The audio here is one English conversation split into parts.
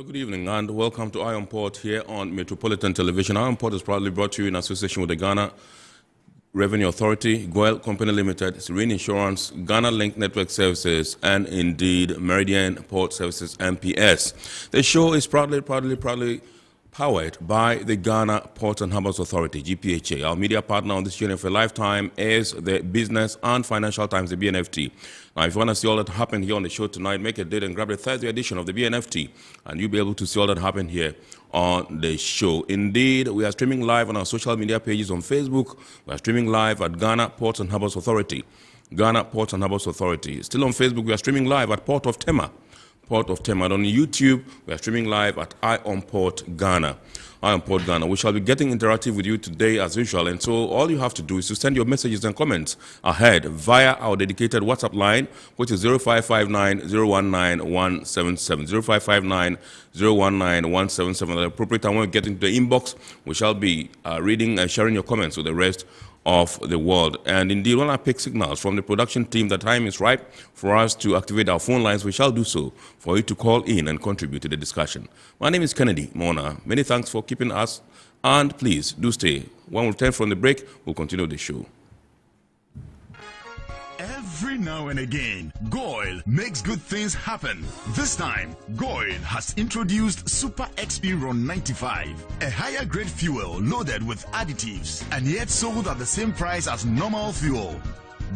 good evening and welcome to Iron Port here on Metropolitan Television. Iron Port is proudly brought to you in association with the Ghana Revenue Authority, Goyle Company Limited, Serene Insurance, Ghana Link Network Services, and indeed Meridian Port Services MPS. The show is proudly powered by the Ghana Port and Harbours Authority, GPHA. Our media partner on this journey for a lifetime is the Business and Financial Times, the BNFT. Now, if you want to see all that happened here on the show tonight, make a date and grab the Thursday edition of the BNFT, and you'll be able to see all that happened here on the show. Indeed, we are streaming live on our social media pages on Facebook. We are streaming live at Ghana Port and Harbours Authority. Ghana Port and Harbours Authority. Still on Facebook, we are streaming live at Port of Tema. Port of Tema. And on YouTube, we are streaming live at Iron Port Ghana. Iron Port Ghana. We shall be getting interactive with you today as usual. And so all you have to do is to send your messages and comments ahead via our dedicated WhatsApp line, which is 0559 019 177. 0559 019 177. At the appropriate time when we get into the inbox, we shall be reading and sharing your comments with the rest of the world. And indeed, when I pick signals from the production team, the time is ripe for us to activate our phone lines. We shall do so for you to call in and contribute to the discussion. My name is Kennedy Mona. Many thanks for keeping us, and please do stay. When we return from the break, we'll continue the show. Every now and again, Goyle makes good things happen. This time, Goyle has introduced Super XP Ron 95, a higher grade fuel loaded with additives and yet sold at the same price as normal fuel.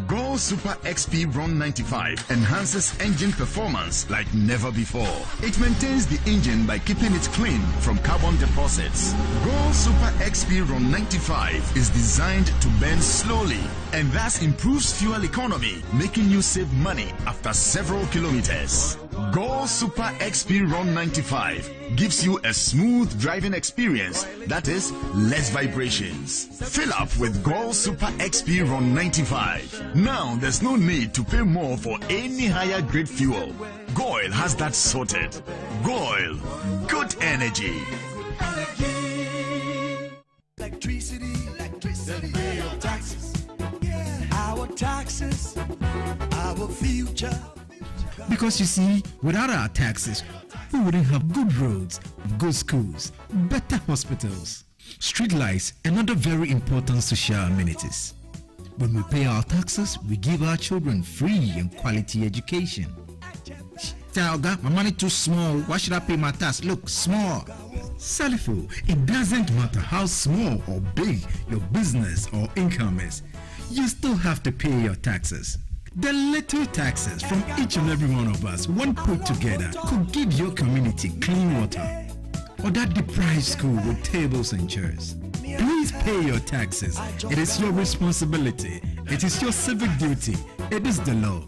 Goyle Super XP Ron 95 enhances engine performance like never before. It maintains the engine by keeping it clean from carbon deposits. Goyle Super XP Ron 95 is designed to burn slowly and thus improves fuel economy, making you save money after several kilometers. Goyle Super XP Ron 95 gives you a smooth driving experience, that is, less vibrations. Fill up with Goyle Super XP Ron 95. Now there's no need to pay more for any higher grade fuel. Goyle has that sorted. Goyle, good energy. Electricity, pay your taxes. Our taxes, our future. Because you see, without our taxes, we wouldn't have good roads, good schools, better hospitals, street lights, and other very important social amenities. When we pay our taxes, we give our children free and quality education. Talga, my money too small. Why should I pay my tax? Look, small. Salifo, it doesn't matter how small or big your business or income is. You still have to pay your taxes. The little taxes from each and every one of us, when put together, could give your community clean water or that deprived school with tables and chairs. Please pay your taxes. It is your responsibility. It is your civic duty. It is the law.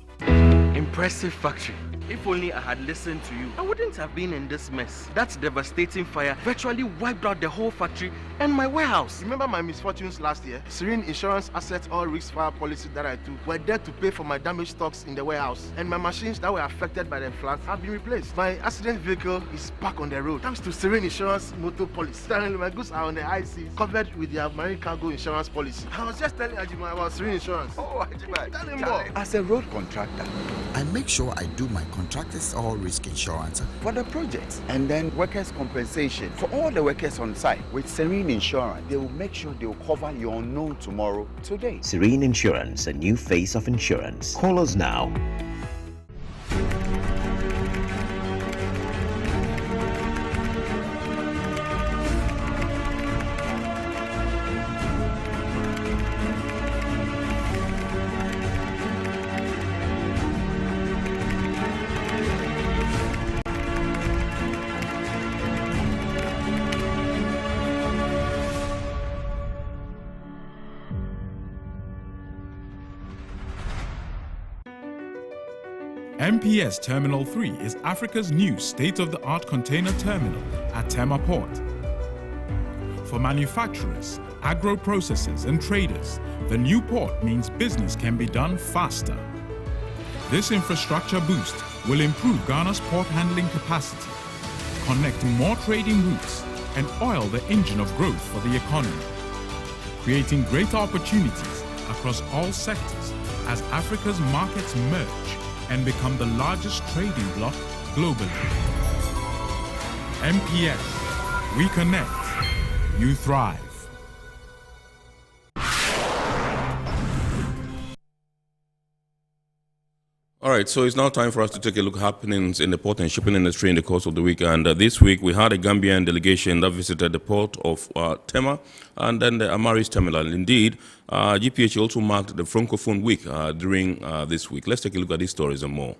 Impressive factory. If only I had listened to you, I wouldn't have been in this mess. That devastating fire virtually wiped out the whole factory and my warehouse. Remember my misfortunes last year? Serene Insurance Asset All Risk Fire policy that I took were there to pay for my damaged stocks in the warehouse, and my machines that were affected by the floods have been replaced. My accident vehicle is back on the road thanks to Serene Insurance motor policy. Suddenly my goods are on the high seas, covered with their marine cargo insurance policy. I was just telling Ajima about Serene Insurance. Oh, Ajima, tell him more. As a road contractor, I make sure I do my contractors all risk insurance for the projects and then workers' compensation for all the workers on site. With Serene Insurance, they will make sure they will cover your unknown tomorrow today. Serene Insurance, a new face of insurance. Call us now. MPS Terminal 3 is Africa's new state-of-the-art container terminal at Tema Port. For manufacturers, agro-processors and traders, the new port means business can be done faster. This infrastructure boost will improve Ghana's port handling capacity, connect more trading routes, and oil the engine of growth for the economy, creating great opportunities across all sectors as Africa's markets merge and become the largest trading bloc globally. MPS. We connect. You thrive. All right, so it's now time for us to take a look at happenings in the port and shipping industry in the course of the week. And this week we had a Gambian delegation that visited the port of Tema and then the Amaris terminal. Indeed, GPHA also marked the Francophone Week during this week. Let's take a look at these stories and more.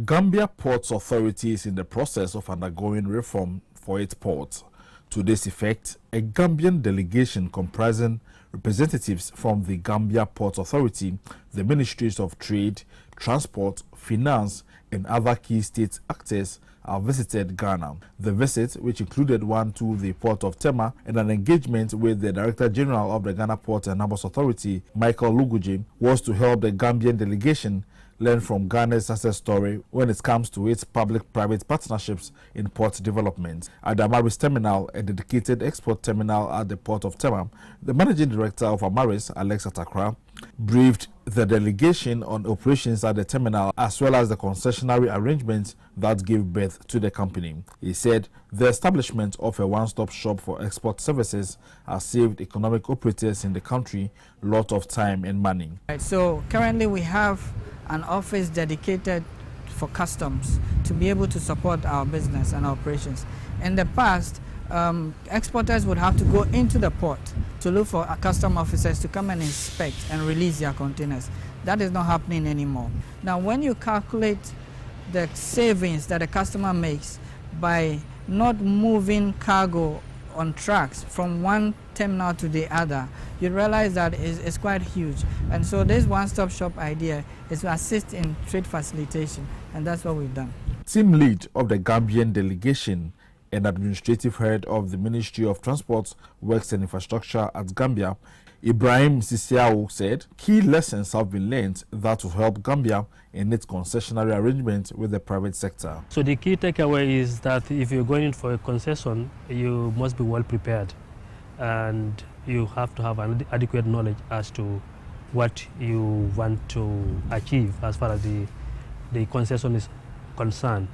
Gambia Ports Authority is in the process of undergoing reform for its port. To this effect, a Gambian delegation comprising representatives from the Gambia Ports Authority, the Ministries of Trade, Transport, Finance, and other key state actors have visited Ghana. The visit, which included one to the port of Tema and an engagement with the Director General of the Ghana Port and Harbours Authority, Michael Luguje, was to help the Gambian delegation learn from Ghana's success story when it comes to its public-private partnerships in port development. At the Amaris Terminal, a dedicated export terminal at the port of Tema, the Managing Director of Amaris, Alexa Takra, briefed the delegation on operations at the terminal as well as the concessionary arrangements that gave birth to the company. He said the establishment of a one-stop shop for export services has saved economic operators in the country a lot of time and money. So currently we have an office dedicated for customs to be able to support our business and operations. In the past, exporters would have to go into the port to look for custom officers to come and inspect and release their containers. That is not happening anymore. Now, when you calculate the savings that a customer makes by not moving cargo on trucks from one terminal to the other, you realize that it's quite huge. And so this one-stop shop idea is to assist in trade facilitation, and that's what we've done. Team lead of the Gambian delegation and administrative head of the Ministry of Transport, Works and Infrastructure at Gambia, Ibrahim Sisiao, said key lessons have been learned that will help Gambia in its concessionary arrangement with the private sector. So the key takeaway is that if you're going in for a concession, you must be well prepared and you have to have an adequate knowledge as to what you want to achieve as far as the concession is concerned.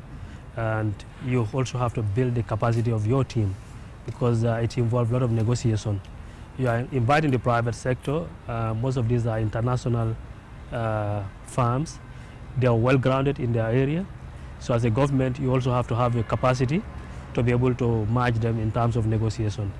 And you also have to build the capacity of your team because it involves a lot of negotiation. You are inviting the private sector. Most of these are international firms. They are well grounded in their area. So as a government, you also have to have a capacity to be able to match them in terms of negotiation.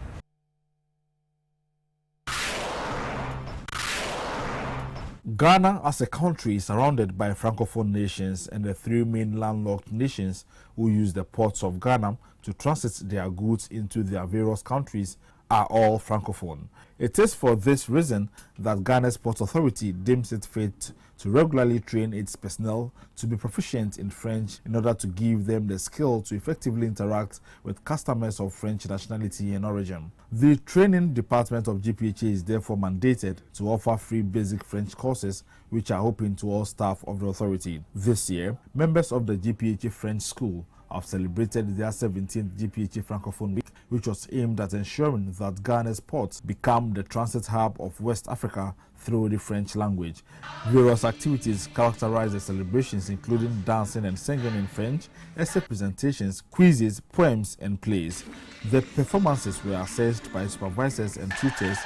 Ghana as a country is surrounded by Francophone nations and the three main landlocked nations who use the ports of Ghana to transit their goods into their various countries are all Francophone. It is for this reason that Ghana's Port Authority deems it fit to regularly train its personnel to be proficient in French in order to give them the skill to effectively interact with customers of French nationality and origin. The training department of GPHA is therefore mandated to offer free basic French courses which are open to all staff of the authority. This year, members of the GPHA French School have celebrated their 17th GPHA Francophone Week, which was aimed at ensuring that Ghana's ports become the transit hub of West Africa through the French language. Various activities characterize the celebrations, including dancing and singing in French, essay presentations, quizzes, poems, and plays. The performances were assessed by supervisors and tutors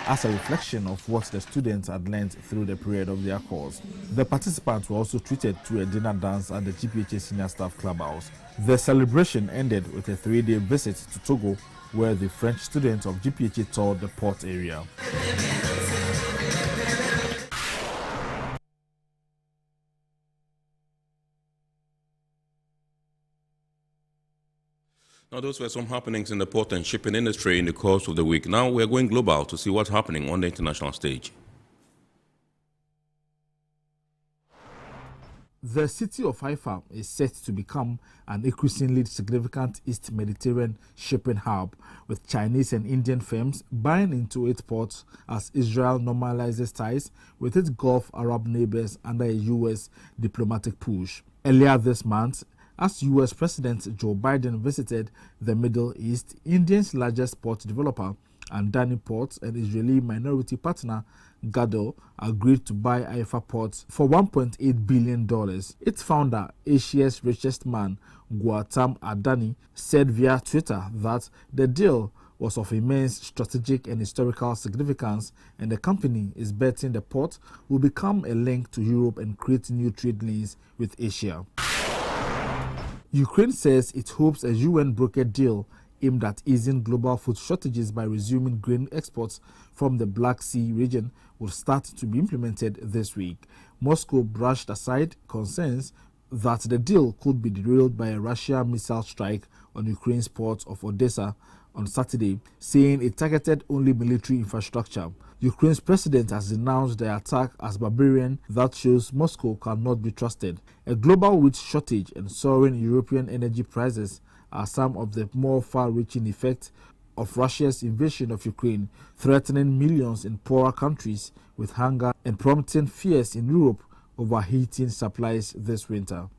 as a reflection of what the students had learned through the period of their course. The participants were also treated to a dinner dance at the GPHA Senior Staff Clubhouse. The celebration ended with a 3-day visit to Togo, where the French students of GPHA toured the port area. Now, those were some happenings in the port and shipping industry in the course of the week. Now we're going global to see what's happening on the international stage. The city of Haifa is set to become an increasingly significant East Mediterranean shipping hub, with Chinese and Indian firms buying into its ports as Israel normalizes ties with its Gulf Arab neighbors under a U.S. diplomatic push. Earlier this month, as U.S. President Joe Biden visited the Middle East, India's largest port developer Adani Port and Israeli minority partner Gadol agreed to buy Haifa Port for $1.8 billion. Its founder, Asia's richest man, Gautam Adani, said via Twitter that the deal was of immense strategic and historical significance, and the company is betting the port will become a link to Europe and create new trade lanes with Asia. Ukraine says it hopes a UN-brokered deal aimed at easing global food shortages by resuming grain exports from the Black Sea region will start to be implemented this week. Moscow brushed aside concerns that the deal could be derailed by a Russian missile strike on Ukraine's port of Odessa on Saturday, saying it targeted only military infrastructure. Ukraine's president has denounced the attack as barbarian that shows Moscow cannot be trusted. A global wheat shortage and soaring European energy prices are some of the more far-reaching effects of Russia's invasion of Ukraine, threatening millions in poorer countries with hunger and prompting fears in Europe over heating supplies this winter.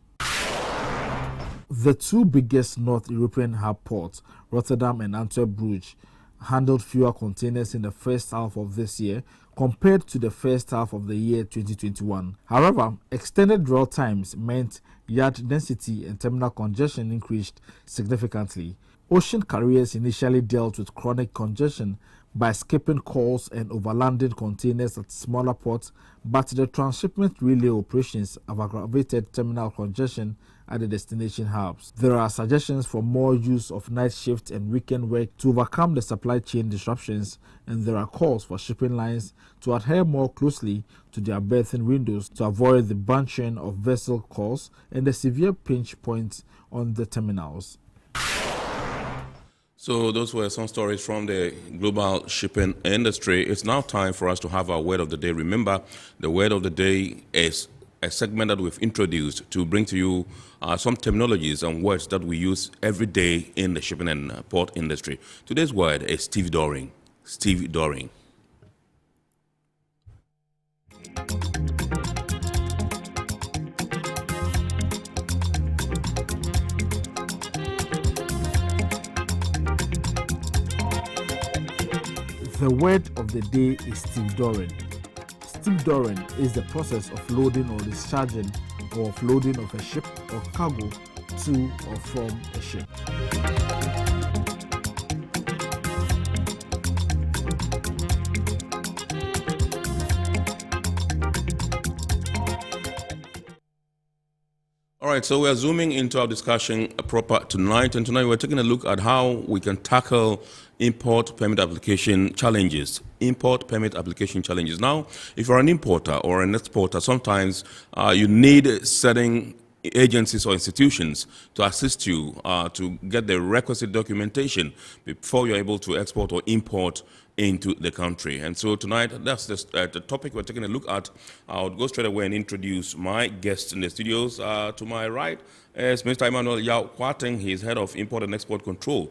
The two biggest North European hub ports, Rotterdam and Antwerp-Bruges, handled fewer containers in the first half of this year compared to the first half of the year 2021. However, extended dwell times meant yard density and terminal congestion increased significantly. Ocean carriers initially dealt with chronic congestion by skipping calls and overlanding containers at smaller ports, but the transshipment relay operations have aggravated terminal congestion at the destination hubs. There are suggestions for more use of night shift and weekend work to overcome the supply chain disruptions, and there are calls for shipping lines to adhere more closely to their berthing windows to avoid the bunching of vessel calls and the severe pinch points on the terminals. So those were some stories from the global shipping industry. It's now time for us to have our word of the day. Remember, the word of the day is a segment that we've introduced to bring to you some terminologies and words that we use every day in the shipping and port industry. Today's word is stevedoring. Stevedoring. The word of the day is stevedoring. Stevedoring is the process of loading or discharging or offloading of a ship or cargo to or from a ship. All right, so we're zooming into our discussion proper tonight, and tonight we're taking a look at how we can tackle import permit application challenges. Import permit application challenges. Now, if you're an importer or an exporter, sometimes you need certain agencies or institutions to assist you to get the requisite documentation before you're able to export or import into the country. And so tonight, that's the topic we're taking a look at. I'll go straight away and introduce my guests in the studios. To my right is Mr. Emmanuel Yao Kwateng. He's head of Import and Export Control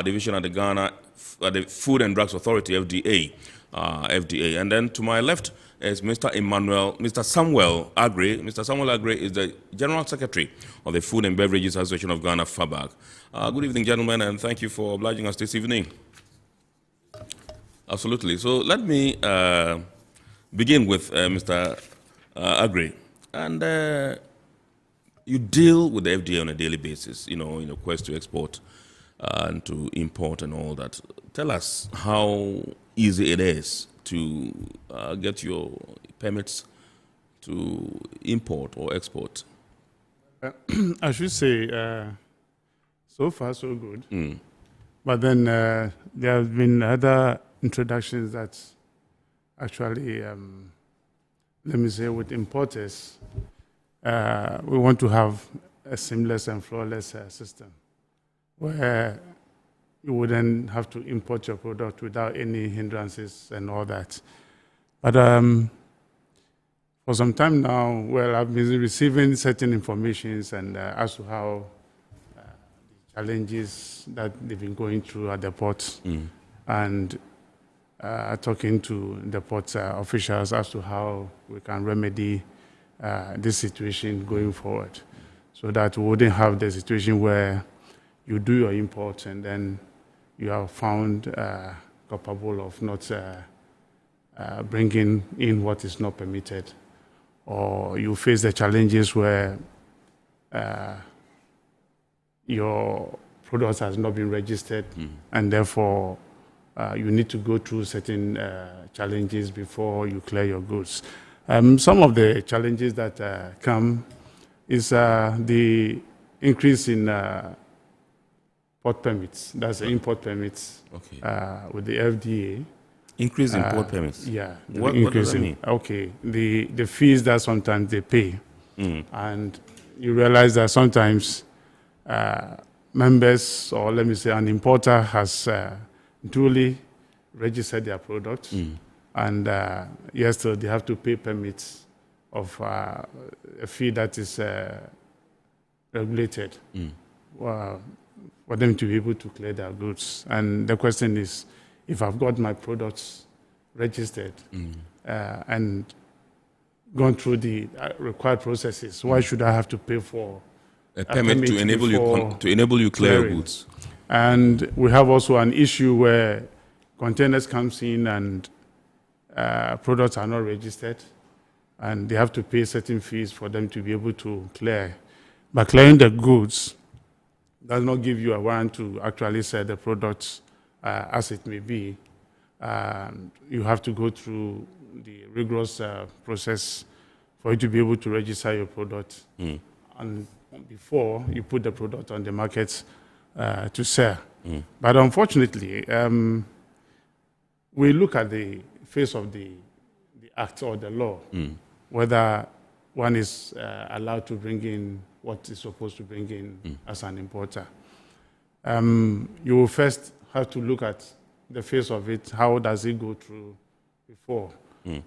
Division at the Ghana the Food and Drugs Authority, FDA. And then to my left is Mr. Samuel Agre. Mr. Samuel Agre is the General Secretary of the Food and Beverages Association of Ghana, FABAG. Good evening, gentlemen, and thank you for obliging us this evening. Absolutely. So let me begin with Mr. Agre. And you deal with the FDA on a daily basis, in a quest to export and to import and all that. Tell us how easy it is to get your permits to import or export. I should say, so far so good. But then there have been other introductions that actually, let me say, with importers, we want to have a seamless and flawless system where you wouldn't have to import your product without any hindrances and all that. But for some time now, well, I've been receiving certain informations and as to how the challenges that they've been going through at the ports, and talking to the port officials as to how we can remedy this situation going forward, so that we wouldn't have the situation where you do your import and then you are found capable of not bringing in what is not permitted, or you face the challenges where your product has not been registered, and therefore you need to go through certain challenges before you clear your goods. Some of the challenges that come is the increase in port permits. That's the import permits with the FDA. Increase in port permits? Yeah. What does that mean? Okay. The fees that sometimes they pay. And you realize that sometimes members, or let me say an importer, has duly registered their product. And yes, so they have to pay permits of a fee that is regulated for them to be able to clear their goods. And the question is, if I've got my products registered and gone through the required processes, why should I have to pay for a permit to enable you clear your goods? And we have also an issue where containers comes in and products are not registered, and they have to pay certain fees for them to be able to clear. But clearing the goods does not give you a warrant to actually sell the products as it may be. You have to go through the rigorous process for you to be able to register your product, and before you put the product on the market to sell. But unfortunately, we look at the face of the act or the law, whether one is allowed to bring in what is supposed to bring in as an importer. You will first have to look at the face of it. How does it go through before?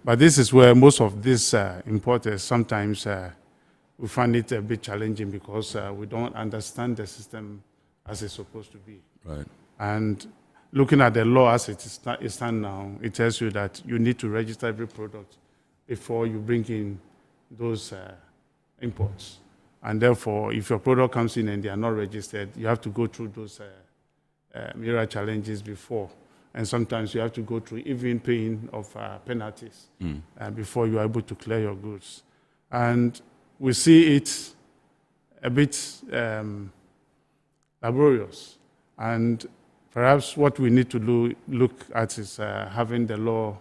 But this is where most of these importers sometimes we find it a bit challenging, because we don't understand the system as it's supposed to be. Right. And looking at the law as it stands now, it tells you that you need to register every product before you bring in those imports. And therefore, if your product comes in and they are not registered, you have to go through those mirror challenges before. And sometimes you have to go through even paying of penalties before you are able to clear your goods. And we see it a bit laborious. And perhaps what we need to look at is having the law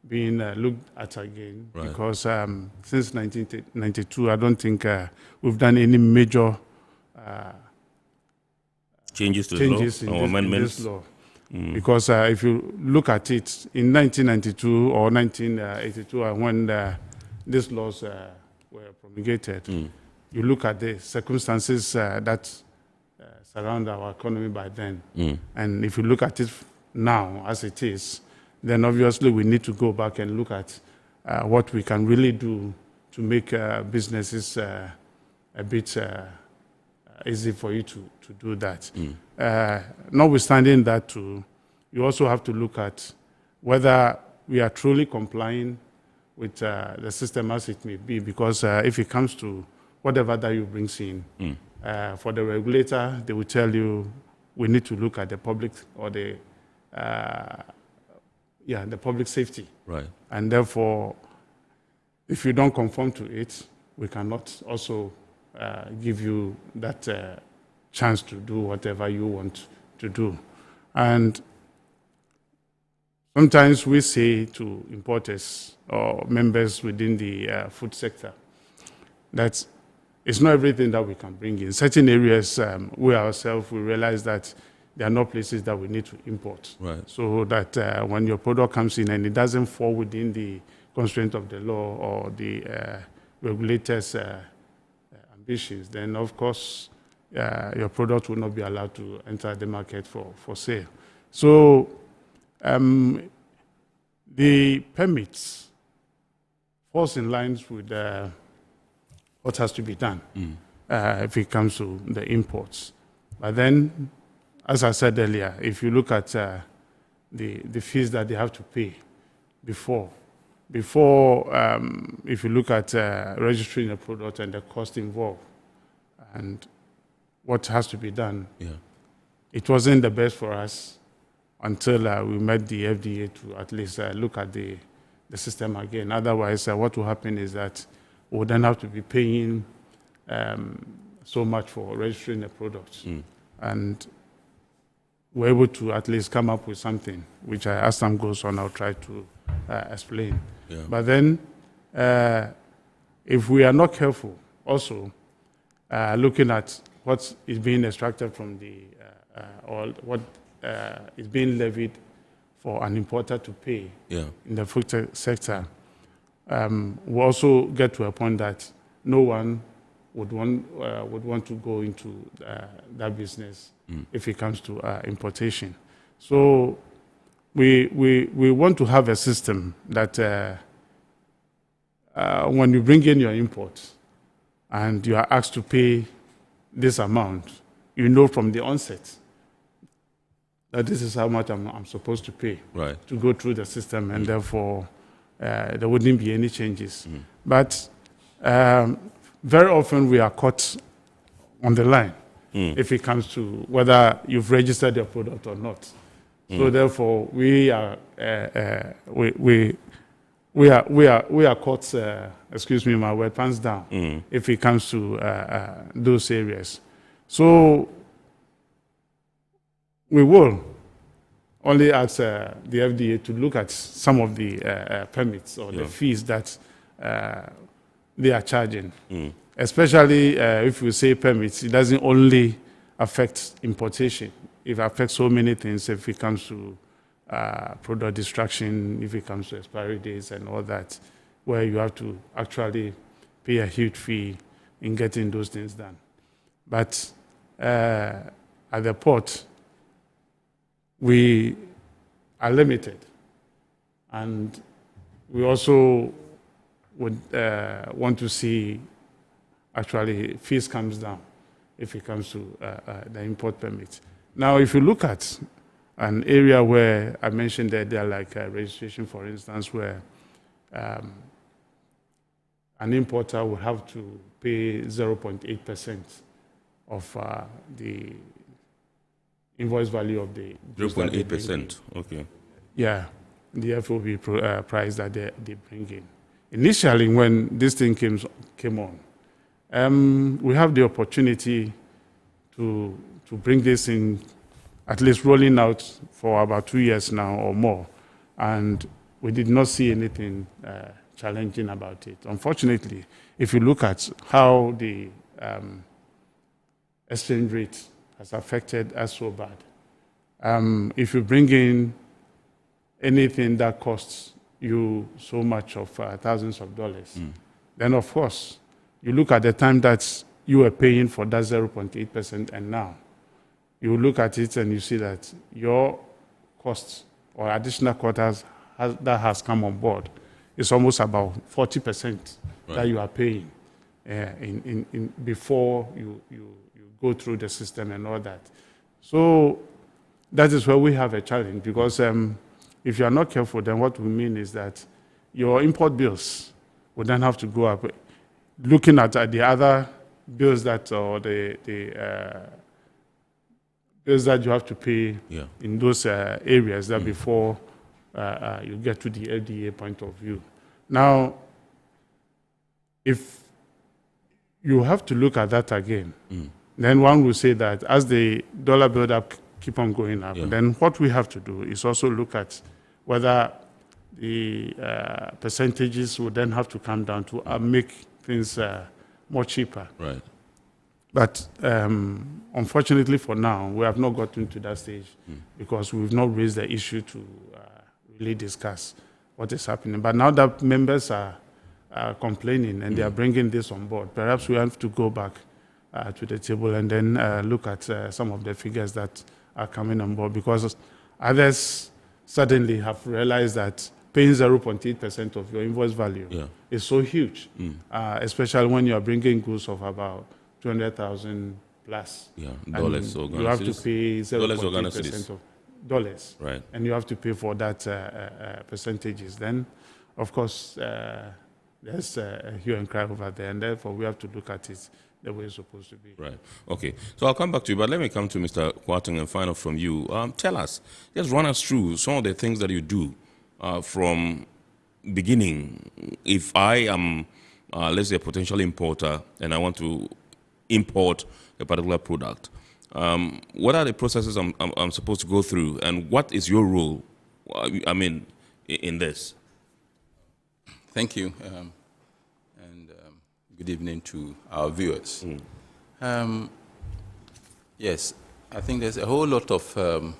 being looked at again. Right. Because since 1992, I don't think we've done any major changes to the law or amendments? In this law. Because if you look at it, in 1992 or 1982, when these laws were promulgated, you look at the circumstances that surround our economy by then. And if you look at it now as it is, then obviously we need to go back and look at what we can really do to make businesses a bit easy for you to do that. Notwithstanding that too, you also have to look at whether we are truly complying with the system as it may be, because if it comes to whatever that you bring in, for the regulator, they will tell you we need to look at the public or the public safety. Right. And therefore, if you don't conform to it, we cannot also give you that chance to do whatever you want to do. And sometimes we say to importers or members within the food sector that it's not everything that we can bring in. Certain areas, we ourselves, we realize that there are no places that we need to import. Right. So that when your product comes in and it doesn't fall within the constraint of the law or the regulators' ambitions, then of course your product will not be allowed to enter the market for sale. So the permits falls in line with what has to be done if it comes to the imports. But then, as I said earlier, if you look at the fees that they have to pay before if you look at registering a product and the cost involved and what has to be done, it wasn't the best for us until we met the FDA to at least look at the system again. Otherwise, what will happen is that we would then have to be paying so much for registering the products. And we're able to at least come up with something, which as time goes on, I'll try to explain. Yeah. But then, if we are not careful, also looking at what is being extracted from the, or what is being levied for an importer to pay in the food sector, we also get to a point that no one would want to go into that business if it comes to importation. So we want to have a system that when you bring in your import and you are asked to pay this amount, you know from the onset that this is how much I'm supposed to pay to go through the system, and therefore there wouldn't be any changes. But very often we are caught on the line if it comes to whether you've registered your product or not. So therefore we are caught, excuse me, my word, pants down if it comes to those areas. So we will only ask the FDA to look at some of the permits or the fees that they are charging. Especially if we say permits, it doesn't only affect importation. It affects so many things if it comes to product destruction, if it comes to expiry dates and all that, where you have to actually pay a huge fee in getting those things done. But at the port, we are limited, and we also would want to see actually fees comes down if it comes to the import permit. Now, if you look at an area where I mentioned that there are like registration, for instance, where an importer will have to pay 0.8% of the invoice value of the 0.8%. Okay. Yeah, the FOB price that they bring in. Initially, when this thing came on, we have the opportunity to bring this in, at least rolling out for about 2 years now or more, and we did not see anything challenging about it. Unfortunately, if you look at how the exchange rate has affected us so bad, if you bring in anything that costs you so much of thousands of dollars, then of course, you look at the time that you were paying for that 0.8%, and now you look at it and you see that your costs or additional quotas that has come on board is almost about 40% that you are paying in before you go through the system and all that. So that is where we have a challenge, because if you are not careful, then what we mean is that your import bills would then have to go up. Looking at the other bills that, or the bills that you have to pay in those areas that before you get to the FDA point of view. Now, if you have to look at that again, then one will say that as the dollar build-up keep on going up, then what we have to do is also look at whether the percentages would then have to come down to make things more cheaper. Right. But unfortunately for now, we have not gotten to that stage because we've not raised the issue to really discuss what is happening. But now that members are complaining and they are bringing this on board, perhaps we have to go back to the table and then look at some of the figures that are coming on board, because others suddenly have realized that paying 0.8% of your invoice value is so huge, especially when you are bringing goods of about 200,000 plus. Dollars. You have to pay 0.8% of dollars. Right. And you have to pay for that percentages. Then, of course, there's a hue and cry over there, and therefore we have to look at it. the way it's supposed to be. Right. Okay. So I'll come back to you, but let me come to Mr. Kwarteng and find out from you. Tell us, just run us through some of the things that you do from beginning. If I am, let's say, a potential importer and I want to import a particular product, what are the processes I'm supposed to go through, and what is your role, I mean, in this? Thank you. Good evening to our viewers. Yes, I think there's a whole lot of,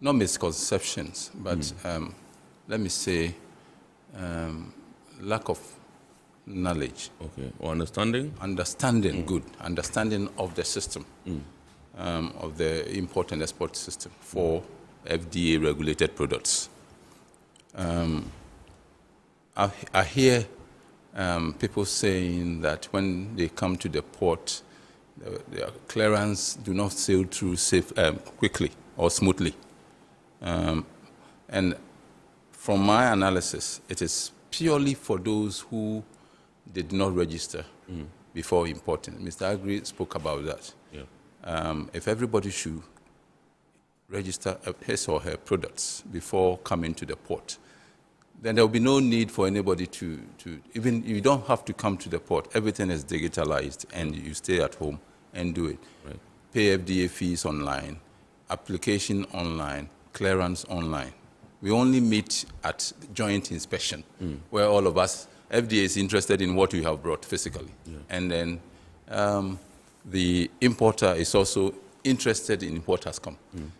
not misconceptions, but let me say, lack of knowledge. Okay, or understanding? Understanding, good. Understanding of the system, of the import and export system for FDA-regulated products. I hear people saying that when they come to the port, their clearance do not sail through quickly or smoothly. And from my analysis, it is purely for those who did not register before importing. Mr. Agri spoke about that. Yeah. If everybody should register his or her products before coming to the port, then there will be no need for anybody to even, you don't have to come to the port. Everything is digitalized and you stay at home and do it. Right. Pay FDA fees online, application online, clearance online. We only meet at joint inspection where all of us, FDA is interested in what you have brought physically. Yeah. And then the importer is also interested in what has come.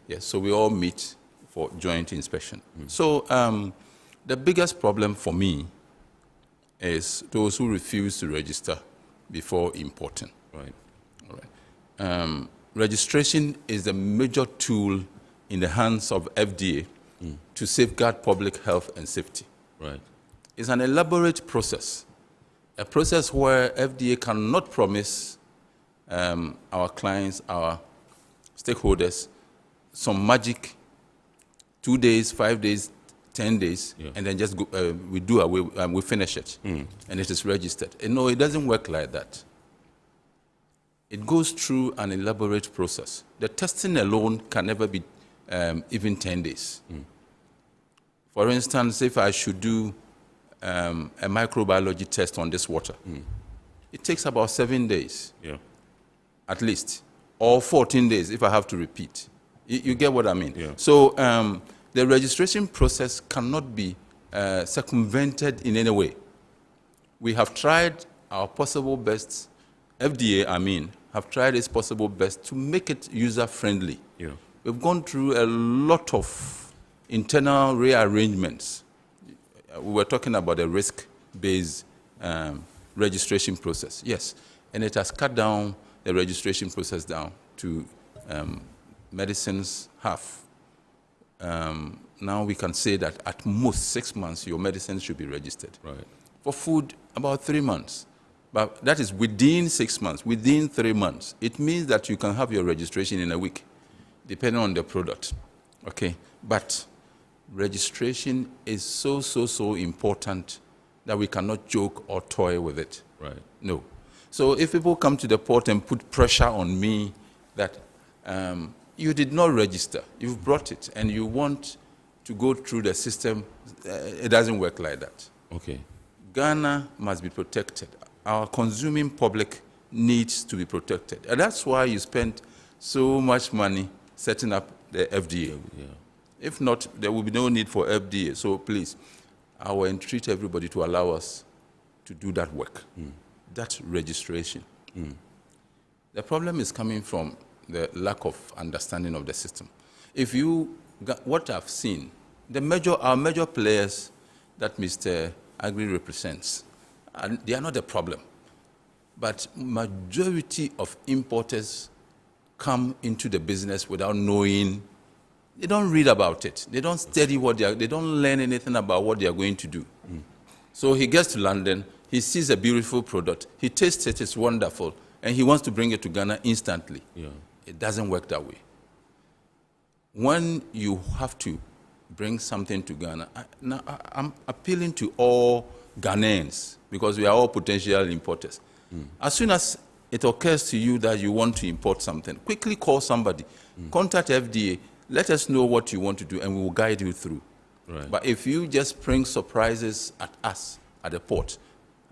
Yes, so we all meet for joint inspection. So the biggest problem for me is those who refuse to register before importing. Right. All right. Registration is the major tool in the hands of FDA to safeguard public health and safety. Right. It's an elaborate process, a process where FDA cannot promise our clients, our stakeholders, some magic 2 days, 5 days, 10 days, and then just go, we do away, we finish it, and it is registered. And no, it doesn't work like that. It goes through an elaborate process. The testing alone can never be even 10 days. For instance, if I should do a microbiology test on this water, it takes about 7 days, at least, or 14 days if I have to repeat. You get what I mean? Yeah. So the registration process cannot be circumvented in any way. We have tried our possible best, FDA, have tried its possible best to make it user-friendly. Yeah. We've gone through a lot of internal rearrangements. We were talking about a risk-based registration process, yes, and it has cut down the registration process down to medicines half. Now we can say that at most 6 months your medicines should be registered. Right. For food, about 3 months. But that is within 6 months, within 3 months. It means that you can have your registration in a week, depending on the product. Okay? But registration is so important that we cannot joke or toy with it. Right. No. So if people come to the port and put pressure on me that you did not register, you've brought it, and you want to go through the system, it doesn't work like that. Okay. Ghana must be protected. Our consuming public needs to be protected. And that's why you spend so much money setting up the FDA. Yeah. If not, there will be no need for FDA. So please, I will entreat everybody to allow us to do that work, that registration. The problem is coming from the lack of understanding of the system. If you, what I've seen, our major players that Mr. Agri represents, they are not a problem. But majority of importers come into the business without knowing. They don't read about it. They don't study they don't learn anything about what they are going to do. So he gets to London, he sees a beautiful product, he tastes it, it's wonderful, and he wants to bring it to Ghana instantly. Yeah. It doesn't work that way. When you have to bring something to Ghana, I'm appealing to all Ghanaians, because we are all potential importers. As soon as it occurs to you that you want to import something, quickly call somebody, contact FDA, let us know what you want to do, and we will guide you through. Right. But if you just bring surprises at us at the port,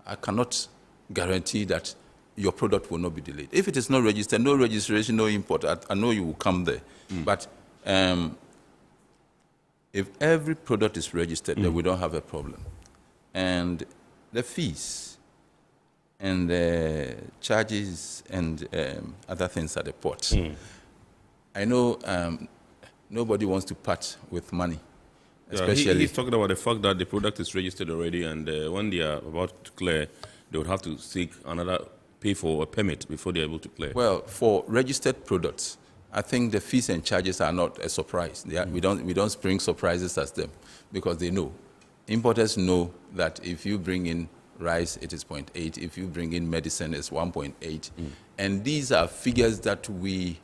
I cannot guarantee that your product will not be delayed. If it is not registered, no registration, no import, I know you will come there. But if every product is registered, then we don't have a problem. And the fees and the charges and other things at the port. I know nobody wants to part with money. Especially he's talking about the fact that the product is registered already, and when they are about to clear, they would have to pay for a permit before they're able to clear. Well, for registered products, I think the fees and charges are not a surprise. We don't spring surprises as them, because they know. Importers know that if you bring in rice, it is 0.8. If you bring in medicine, it's 1.8. And these are figures that we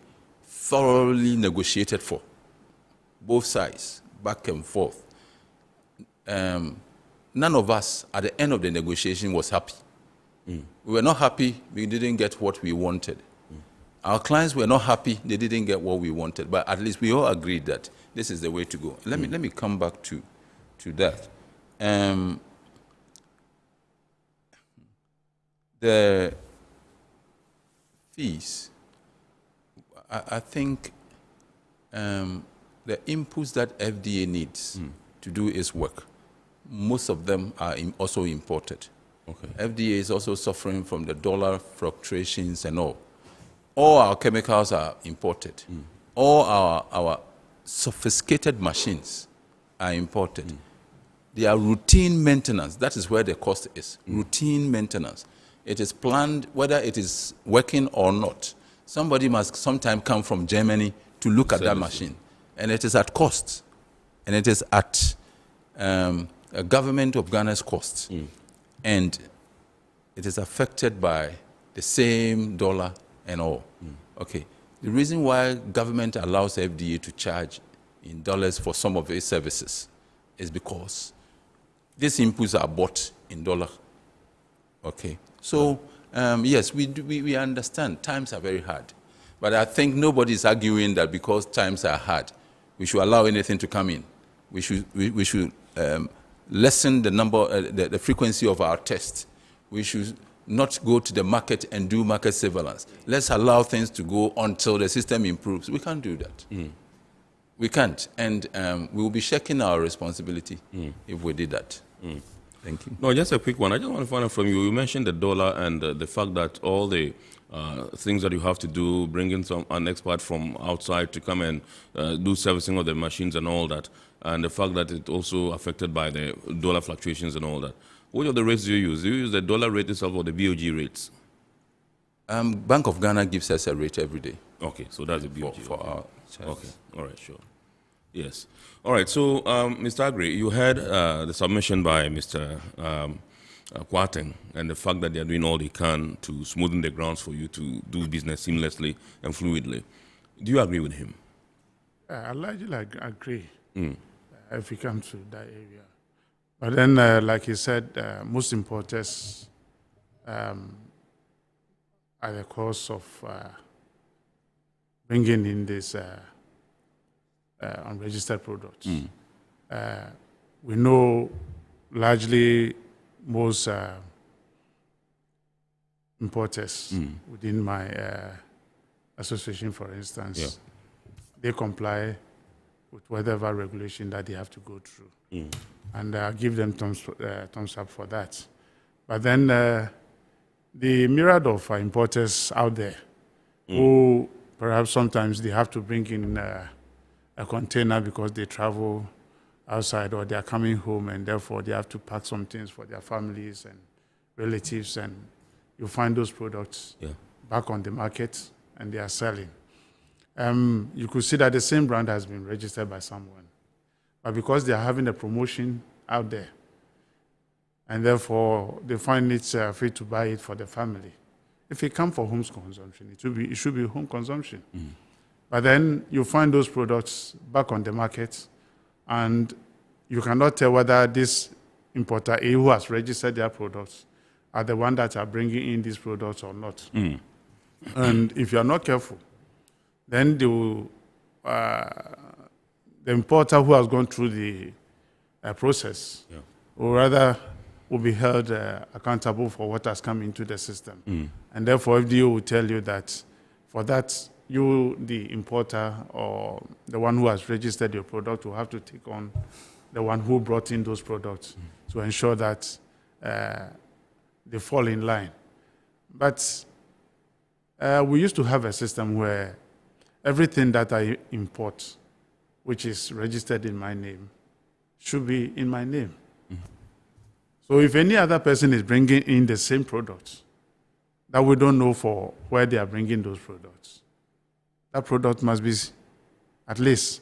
thoroughly negotiated for, both sides, back and forth. None of us, at the end of the negotiation, was happy. We were not happy, we didn't get what we wanted. Our clients were not happy, they didn't get what we wanted, but at least we all agreed that this is the way to go. Let me come back to that. The fees, I think the inputs that FDA needs to do its work, most of them are also imported. Okay. FDA is also suffering from the dollar fluctuations and all. All our chemicals are imported. All our sophisticated machines are imported. They are routine maintenance. That is where the cost is. Routine maintenance. It is planned whether it is working or not. Somebody must sometime come from Germany to look at that machine. And it is at cost. And it is at a government of Ghana's cost. And it is affected by the same dollar and all. Okay. The reason why government allows FDA to charge in dollars for some of its services is because these inputs are bought in dollar. Okay. So, yes, we understand times are very hard. But I think nobody is arguing that because times are hard, we should allow anything to come in. We should lessen the number, the frequency of our tests. We should not go to the market and do market surveillance. Let's allow things to go until the system improves. We can't do that. We can't. And we will be shaking our responsibility if we did that. Thank you. No, just a quick one. I just want to find out from you. You mentioned the dollar and the fact that all the things that you have to do, bringing an expert from outside to come and do servicing of the machines and all that, and the fact that it's also affected by the dollar fluctuations and all that. What are the rates do you use? Do you use the dollar rate itself or the BOG rates? Bank of Ghana gives us a rate every day. Okay, so that's the BOG. For our charges. Okay, all right, sure. Yes. All right, so Mr. Agri, you heard the submission by Mr. Kwarteng and the fact that they are doing all they can to smoothen the grounds for you to do business seamlessly and fluidly. Do you agree with him? I largely agree if we come to that area. But then, like he said, most importers are the cause of bringing in this unregistered products. We know largely most importers within my association, for instance, they comply with whatever regulation that they have to go through. And I give them thumbs up for that. But then the myriad of importers out there who perhaps sometimes they have to bring in a container because they travel outside or they are coming home and therefore they have to pack some things for their families and relatives, and you find those products back on the market and they are selling. You could see that the same brand has been registered by someone, but because they are having a promotion out there and therefore they find it free to buy it for the family. If it comes for home consumption, it should be home consumption. But then you find those products back on the market, and you cannot tell whether this importer A who has registered their products are the ones that are bringing in these products or not. And if you are not careful, then the importer who has gone through the process will be held accountable for what has come into the system. And therefore, FDA will tell you that for that, you, the importer or the one who has registered your product, will have to take on the one who brought in those products to ensure that they fall in line. But we used to have a system where everything that I import, which is registered in my name, should be in my name. So if any other person is bringing in the same products that we don't know for where they are bringing those products, that product must be at least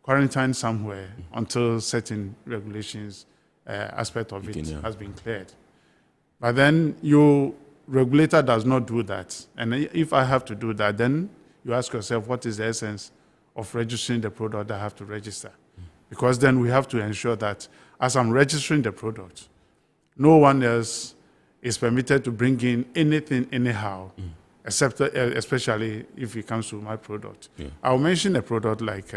quarantined somewhere until certain regulations aspect of it has been cleared. But then your regulator does not do that. And if I have to do that, then you ask yourself, what is the essence of registering the product that I have to register? Because then we have to ensure that as I'm registering the product, no one else is permitted to bring in anything anyhow, except especially if it comes to my product. I'll mention a product like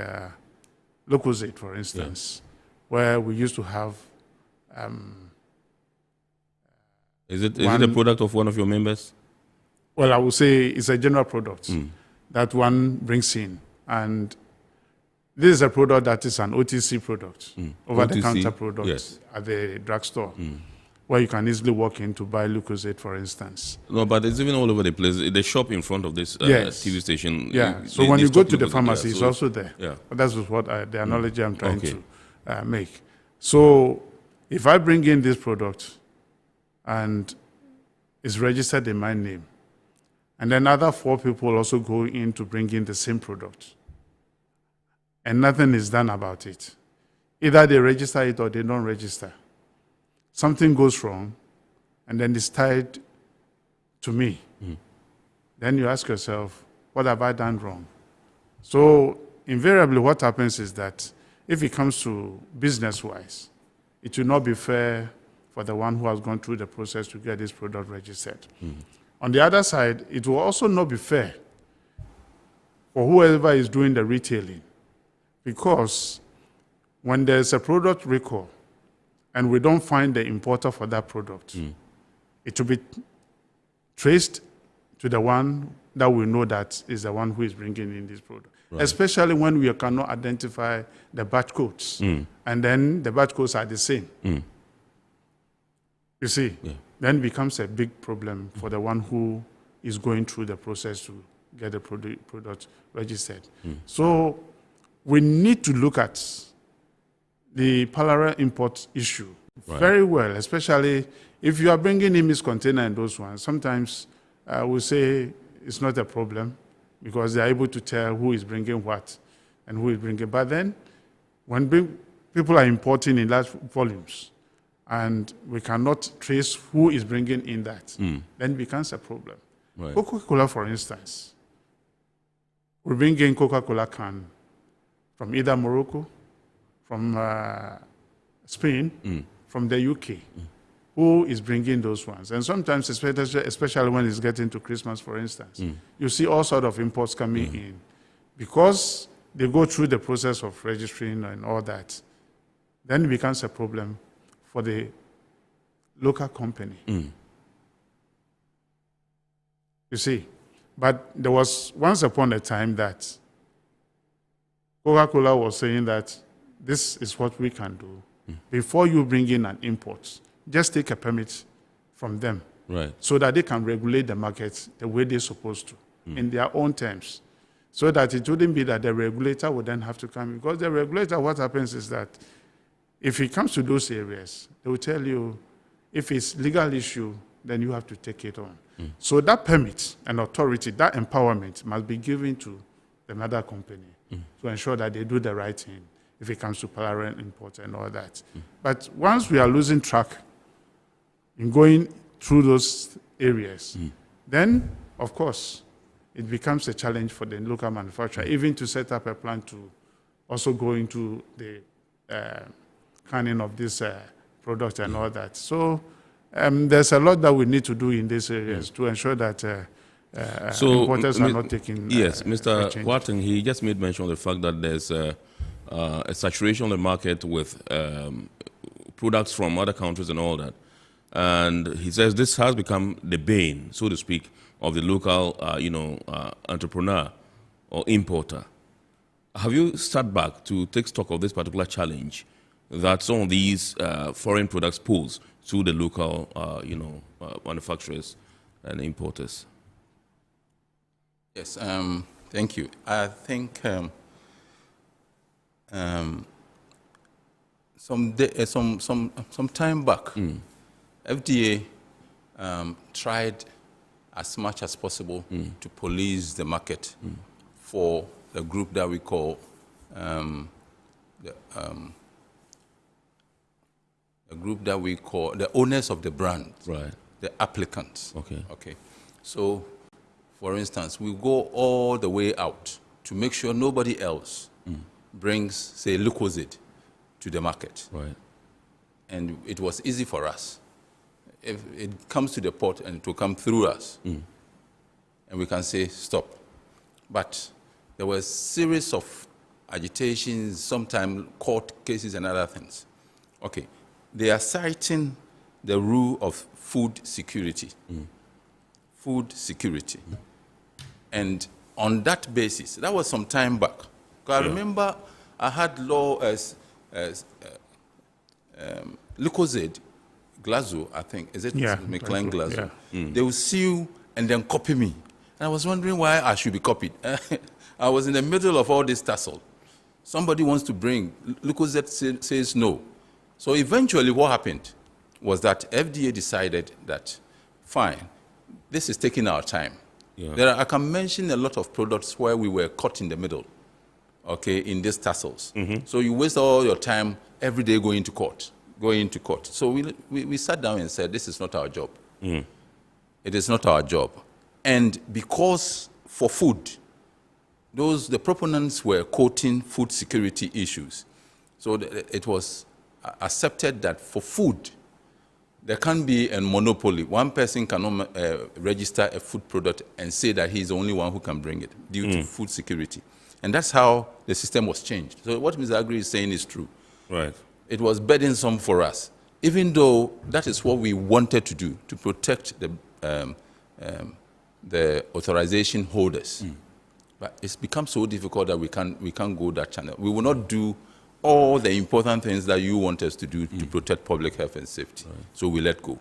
Lucozade, for instance, where we used to have... Is it a product of one of your members? Well, I would say it's a general product that one brings in. And this is a product that is an OTC product, over-the-counter product at the drugstore, where you can easily walk in to buy Lucozade, for instance. No, but it's even all over the place. The shop in front of this TV station. Yeah, so when you go to the pharmacy, it's also there. Yeah. That's what the analogy I'm trying to make. So if I bring in this product and it's registered in my name, and then other 4 people also go in to bring in the same product, and nothing is done about it. Either they register it or they don't register. Something goes wrong, and then it's tied to me. Then you ask yourself, what have I done wrong? So invariably what happens is that if it comes to business-wise, it will not be fair for the one who has gone through the process to get this product registered. On the other side, it will also not be fair for whoever is doing the retailing, because when there's a product recall and we don't find the importer for that product, it will be traced to the one that we know that is the one who is bringing in this product. Right. Especially when we cannot identify the batch codes. And then the batch codes are the same. You see, then it becomes a big problem for the one who is going through the process to get the product registered. So we need to look at the parallel import issue very well, especially if you are bringing in this container and those ones. Sometimes we say it's not a problem because they are able to tell who is bringing what and who is bringing. But then when people are importing in large volumes and we cannot trace who is bringing in that, then it becomes a problem. Right. Coca-Cola, for instance, we bring in Coca-Cola can from either Morocco, from Spain, from the UK. Who is bringing those ones? And sometimes, especially when it's getting to Christmas, for instance, you see all sorts of imports coming in. Because they go through the process of registering and all that, then it becomes a problem for the local company. You see, but there was once upon a time that Coca-Cola was saying that this is what we can do. Before you bring in an import, just take a permit from them, so that they can regulate the market the way they're supposed to, in their own terms, so that it wouldn't be that the regulator would then have to come in. Because the regulator, what happens is that if it comes to those areas, they will tell you if it's legal issue, then you have to take it on. So that permit and authority, that empowerment must be given to the mother company to ensure that they do the right thing if it comes to parallel import and all that. But once we are losing track in going through those areas, then, of course, it becomes a challenge for the local manufacturer, even to set up a plan to also go into the canning of this product and all that. So there's a lot that we need to do in these areas to ensure that importers are not taking. Yes, Mr. Watson, he just made mention of the fact that there's a saturation on the market with products from other countries and all that. And he says this has become the bane, so to speak, of the local, entrepreneur or importer. Have you sat back to take stock of this particular challenge that some of these foreign products pose to the local, manufacturers and importers? Yes, thank you. I think some time back, FDA tried as much as possible to police the market for the group that we call the owners of the brand, right? The applicants. Okay. Okay. So, for instance, we go all the way out to make sure nobody else brings, say, Lucozade to the market. Right. And it was easy for us. If it comes to the port and it will come through us, and we can say stop. But there was a series of agitations, sometimes court cases and other things. Okay, they are citing the rule of food security. Food security. And on that basis, that was some time back. I remember I had law as Lucozade, Glasgow, I think. Is it McLean Glasgow? Yeah. They will sue and then copy me. And I was wondering why I should be copied. I was in the middle of all this tussle. Somebody wants to bring, Lucozade says no. So eventually what happened was that FDA decided that, fine, this is taking our time. Yeah. I can mention a lot of products where we were caught in the middle, okay, in these tussles. So you waste all your time every day going to court. So we sat down and said, this is not our job. It is not our job. And because for food, the proponents were quoting food security issues. So it was accepted that for food, there can be a monopoly. One person cannot register a food product and say that he's the only one who can bring it due to food security. And that's how the system was changed. So what Mr. Agri is saying is true. Right. It was burdensome for us, even though that is what we wanted to do, to protect the authorization holders. But it's become so difficult that we can't go that channel. We will not do all the important things that you want us to do to protect public health and safety. Right. So we let go.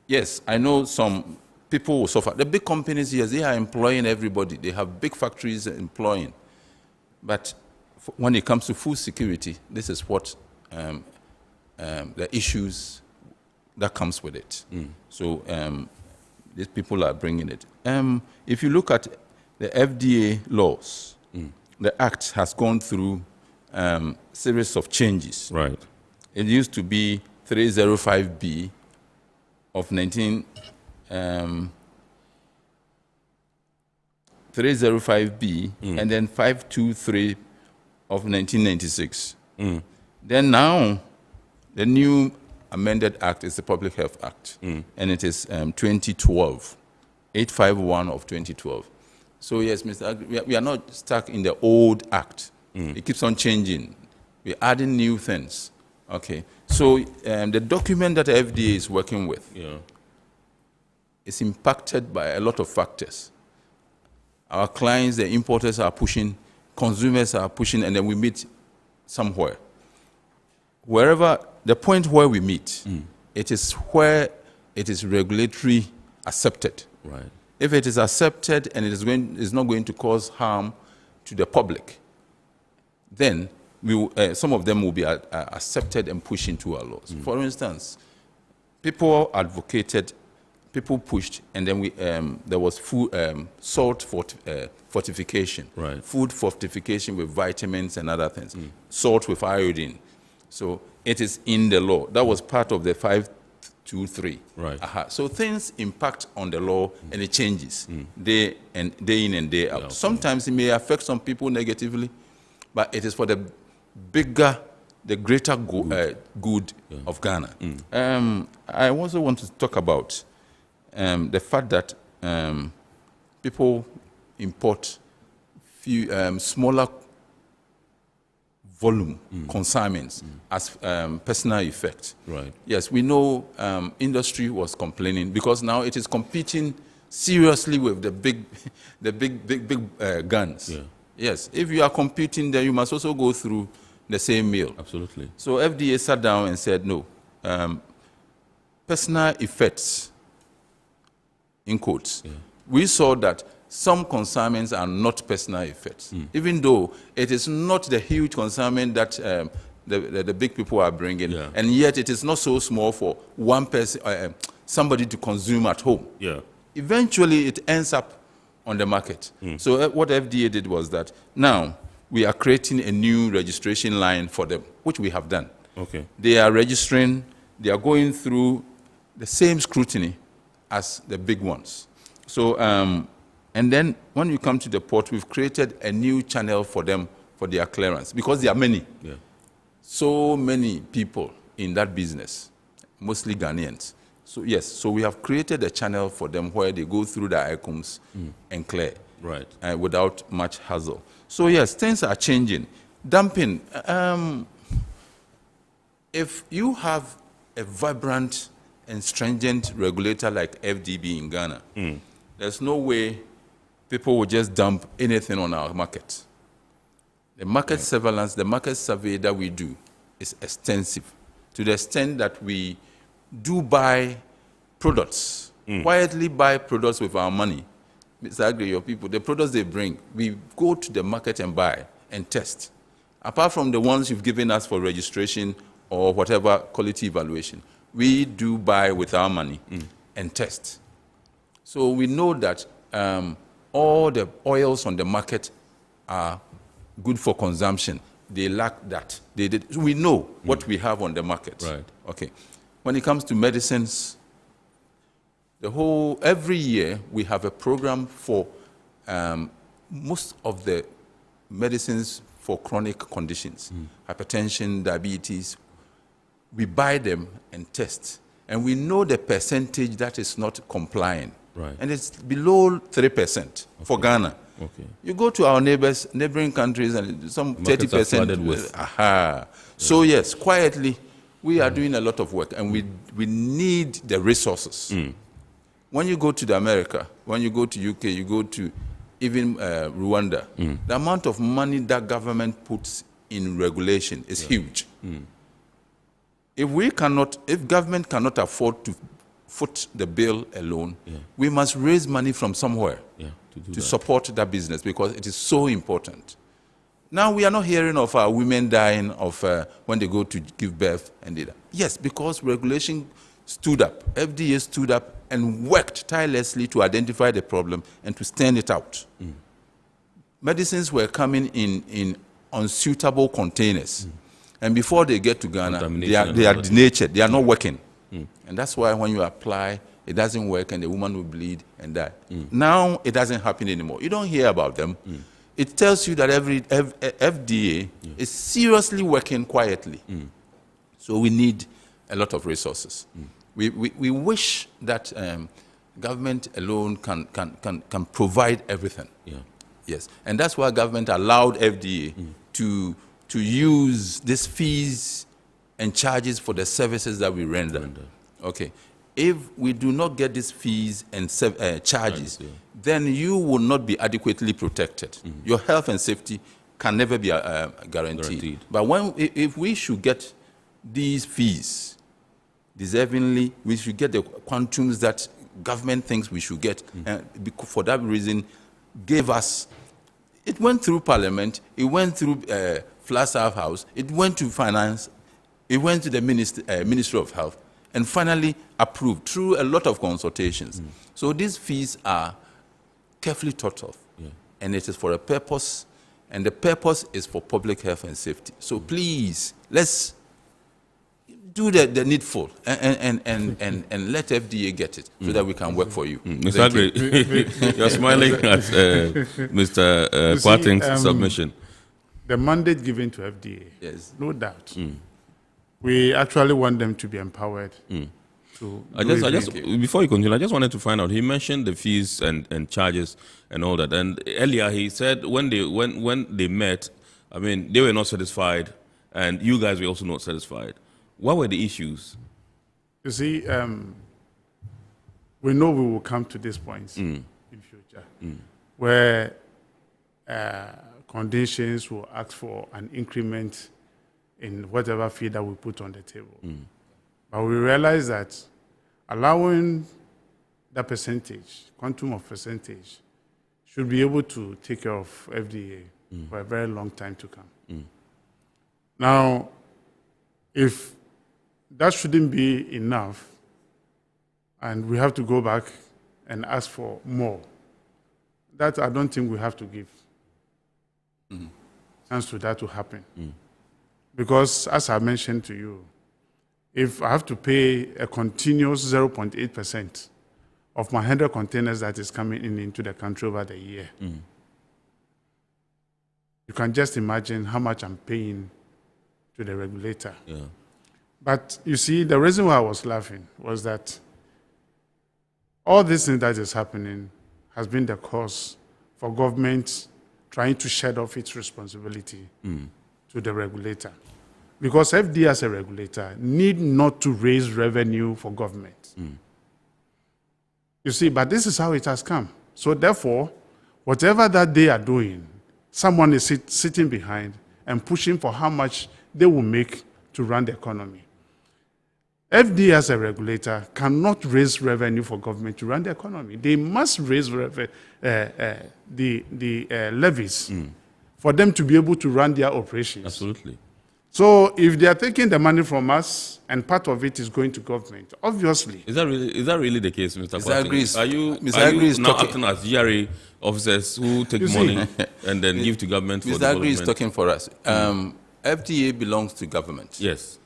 Yes, I know some people will suffer. The big companies here, they are employing everybody. They have big factories employing. But when it comes to food security, this is what the issues that comes with it. So these people are bringing it. If you look at the FDA laws, the Act has gone through series of changes. Right. It used to be 305B of 305B and then 523 of 1996. Then now, the new amended act is the Public Health Act, and it is 2012, 851 of 2012. So yes, Mr. Agri, we are not stuck in the old act. It keeps on changing. We're adding new things. Okay. So the document that the FDA is working with is impacted by a lot of factors. Our clients, the importers are pushing, consumers are pushing, and then we meet somewhere. Wherever, the point where we meet, it is where it is regulatory accepted. Right. If it is accepted and it is not going to cause harm to the public, then some of them will be accepted and pushed into our laws. For instance, people advocated, people pushed, and then there was food, salt fortification, right. Food fortification with vitamins and other things, salt with iodine. So it is in the law. That was part of the 523. Right. So things impact on the law and it changes day in and day out. Yeah, okay. Sometimes it may affect some people negatively, but it is for the greater good of Ghana. I also want to talk about the fact that people import smaller volume consignments as personal effect. Right. Yes, we know industry was complaining because now it is competing seriously with the big guns. Yeah. Yes, if you are competing, then you must also go through the same meal. Absolutely. So FDA sat down and said, no, personal effects, in quotes. Yeah. We saw that some consignments are not personal effects, even though it is not the huge consignment that the big people are bringing, and yet it is not so small for one person, somebody to consume at home. Yeah. Eventually, it ends up on the market. So what FDA did was that now we are creating a new registration line for them, which we have done. Okay. They are registering, they are going through the same scrutiny as the big ones. So, and then when you come to the port, we've created a new channel for them for their clearance because there are many. Yeah. So many people in that business, mostly Ghanaians. So yes, so we have created a channel for them where they go through the ICOMs and clear, right, without much hassle. So yes, things are changing. Dumping. If you have a vibrant and stringent regulator like FDB in Ghana, there's no way people will just dump anything on our market. The market surveillance, the market survey that we do is extensive to the extent that we do buy products, quietly buy products with our money. Mr. Agri, your people, the products they bring, we go to the market and buy and test. Apart from the ones you've given us for registration or whatever quality evaluation, we do buy with our money and test. So we know that all the oils on the market are good for consumption. They lack that. We know what we have on the market. Right. Okay. When it comes to medicines, every year we have a program for most of the medicines for chronic conditions, hypertension, diabetes. We buy them and test, and we know the percentage that is not compliant. Right. And it's below 3% for Ghana. Okay. You go to our neighboring countries, and some 30%. Aha. So yes, quietly, we are doing a lot of work, and we need the resources. When you go to America, when you go to UK, you go to even Rwanda, the amount of money that government puts in regulation is huge. If government cannot afford to foot the bill alone, we must raise money from somewhere to support that business because it is so important. Now we are not hearing of our women dying of when they go to give birth and did that. Yes, because regulation stood up, FDA stood up and worked tirelessly to identify the problem and to stand it out. Medicines were coming in unsuitable containers. And before they get to Ghana, they are denatured, they are not working. And that's why when you apply, it doesn't work and the woman will bleed and die. Now it doesn't happen anymore. You don't hear about them. It tells you that FDA is seriously working quietly. So we need a lot of resources. We wish that government alone can provide everything. Yes, and that's why government allowed FDA to use these fees and charges for the services that we render. Okay, if we do not get these fees and charges, then you will not be adequately protected. Your health and safety can never be guaranteed. But if we should get these fees deservingly, we should get the quantums that government thinks we should get. And for that reason, gave us. It went through Parliament. It went through Flagstaff House. It went to Finance. It went to the Ministry of Health, and finally approved through a lot of consultations. So these fees are carefully thought of, and it is for a purpose, and the purpose is for public health and safety. So please, let's do the needful and let FDA get it so that we can work for you. Mr. Agri, you're smiling at Mr. Kwarteng's submission. The mandate given to FDA, yes, no doubt. We actually want them to be empowered. to I just before you continue, I just wanted to find out. He mentioned the fees and charges and all that. And earlier he said when they met, I mean, they were not satisfied, and you guys were also not satisfied. What were the issues? You see, we know we will come to this point in future where conditions will ask for an increment in whatever fee that we put on the table. But we realize that allowing that percentage, quantum of percentage, should be able to take care of FDA for a very long time to come. Now, if that shouldn't be enough, and we have to go back and ask for more, that I don't think we have to give chance to that to happen. Because as I mentioned to you, if I have to pay a continuous 0.8% of my 100 containers that is coming into the country over the year, you can just imagine how much I'm paying to the regulator. But you see, the reason why I was laughing was that all this thing that is happening has been the cause for government trying to shed off its responsibility to the regulator. Because FDA as a regulator need not to raise revenue for government. You see, but this is how it has come. So therefore, whatever that they are doing, someone is sitting behind and pushing for how much they will make to run the economy. FDA as a regulator cannot raise revenue for government to run the economy. They must raise the levies for them to be able to run their operations. Absolutely. So if they are taking the money from us and part of it is going to government, obviously. Is that really the case, Mr. Mr. Agri Are you now acting as GRA officers who take money and then give to government for development? Mr. Agri is talking for us. FDA belongs to government. Yes.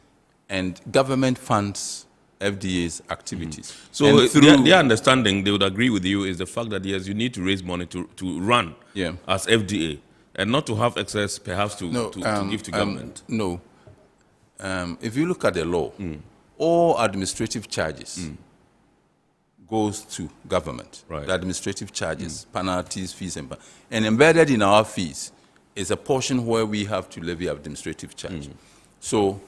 And government funds FDA's activities. So their understanding, they would agree with you, is the fact that yes, you need to raise money to run as FDA and not to have excess perhaps to give to government. No. If you look at the law, all administrative charges goes to government. Right. The administrative charges, penalties, fees, and embedded in our fees is a portion where we have to levy administrative charge. So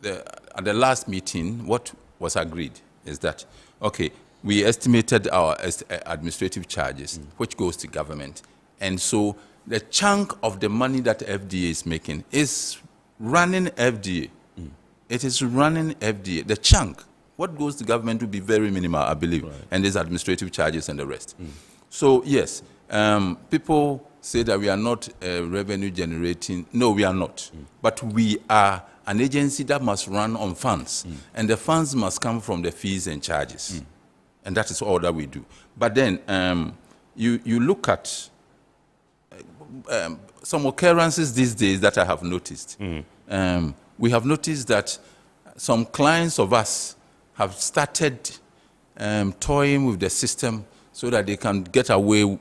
at the last meeting, what was agreed is that, okay, we estimated our administrative charges, which goes to government. And so the chunk of the money that FDA is making is running FDA. It is running FDA. The chunk, what goes to government will be very minimal, I believe, and there's administrative charges and the rest. So yes, people say that we are not revenue generating. No, we are not. But we are an agency that must run on funds, and the funds must come from the fees and charges, and that is all that we do. But then you look at some occurrences these days that I have noticed. We have noticed that some clients of us have started toying with the system so that they can get away with,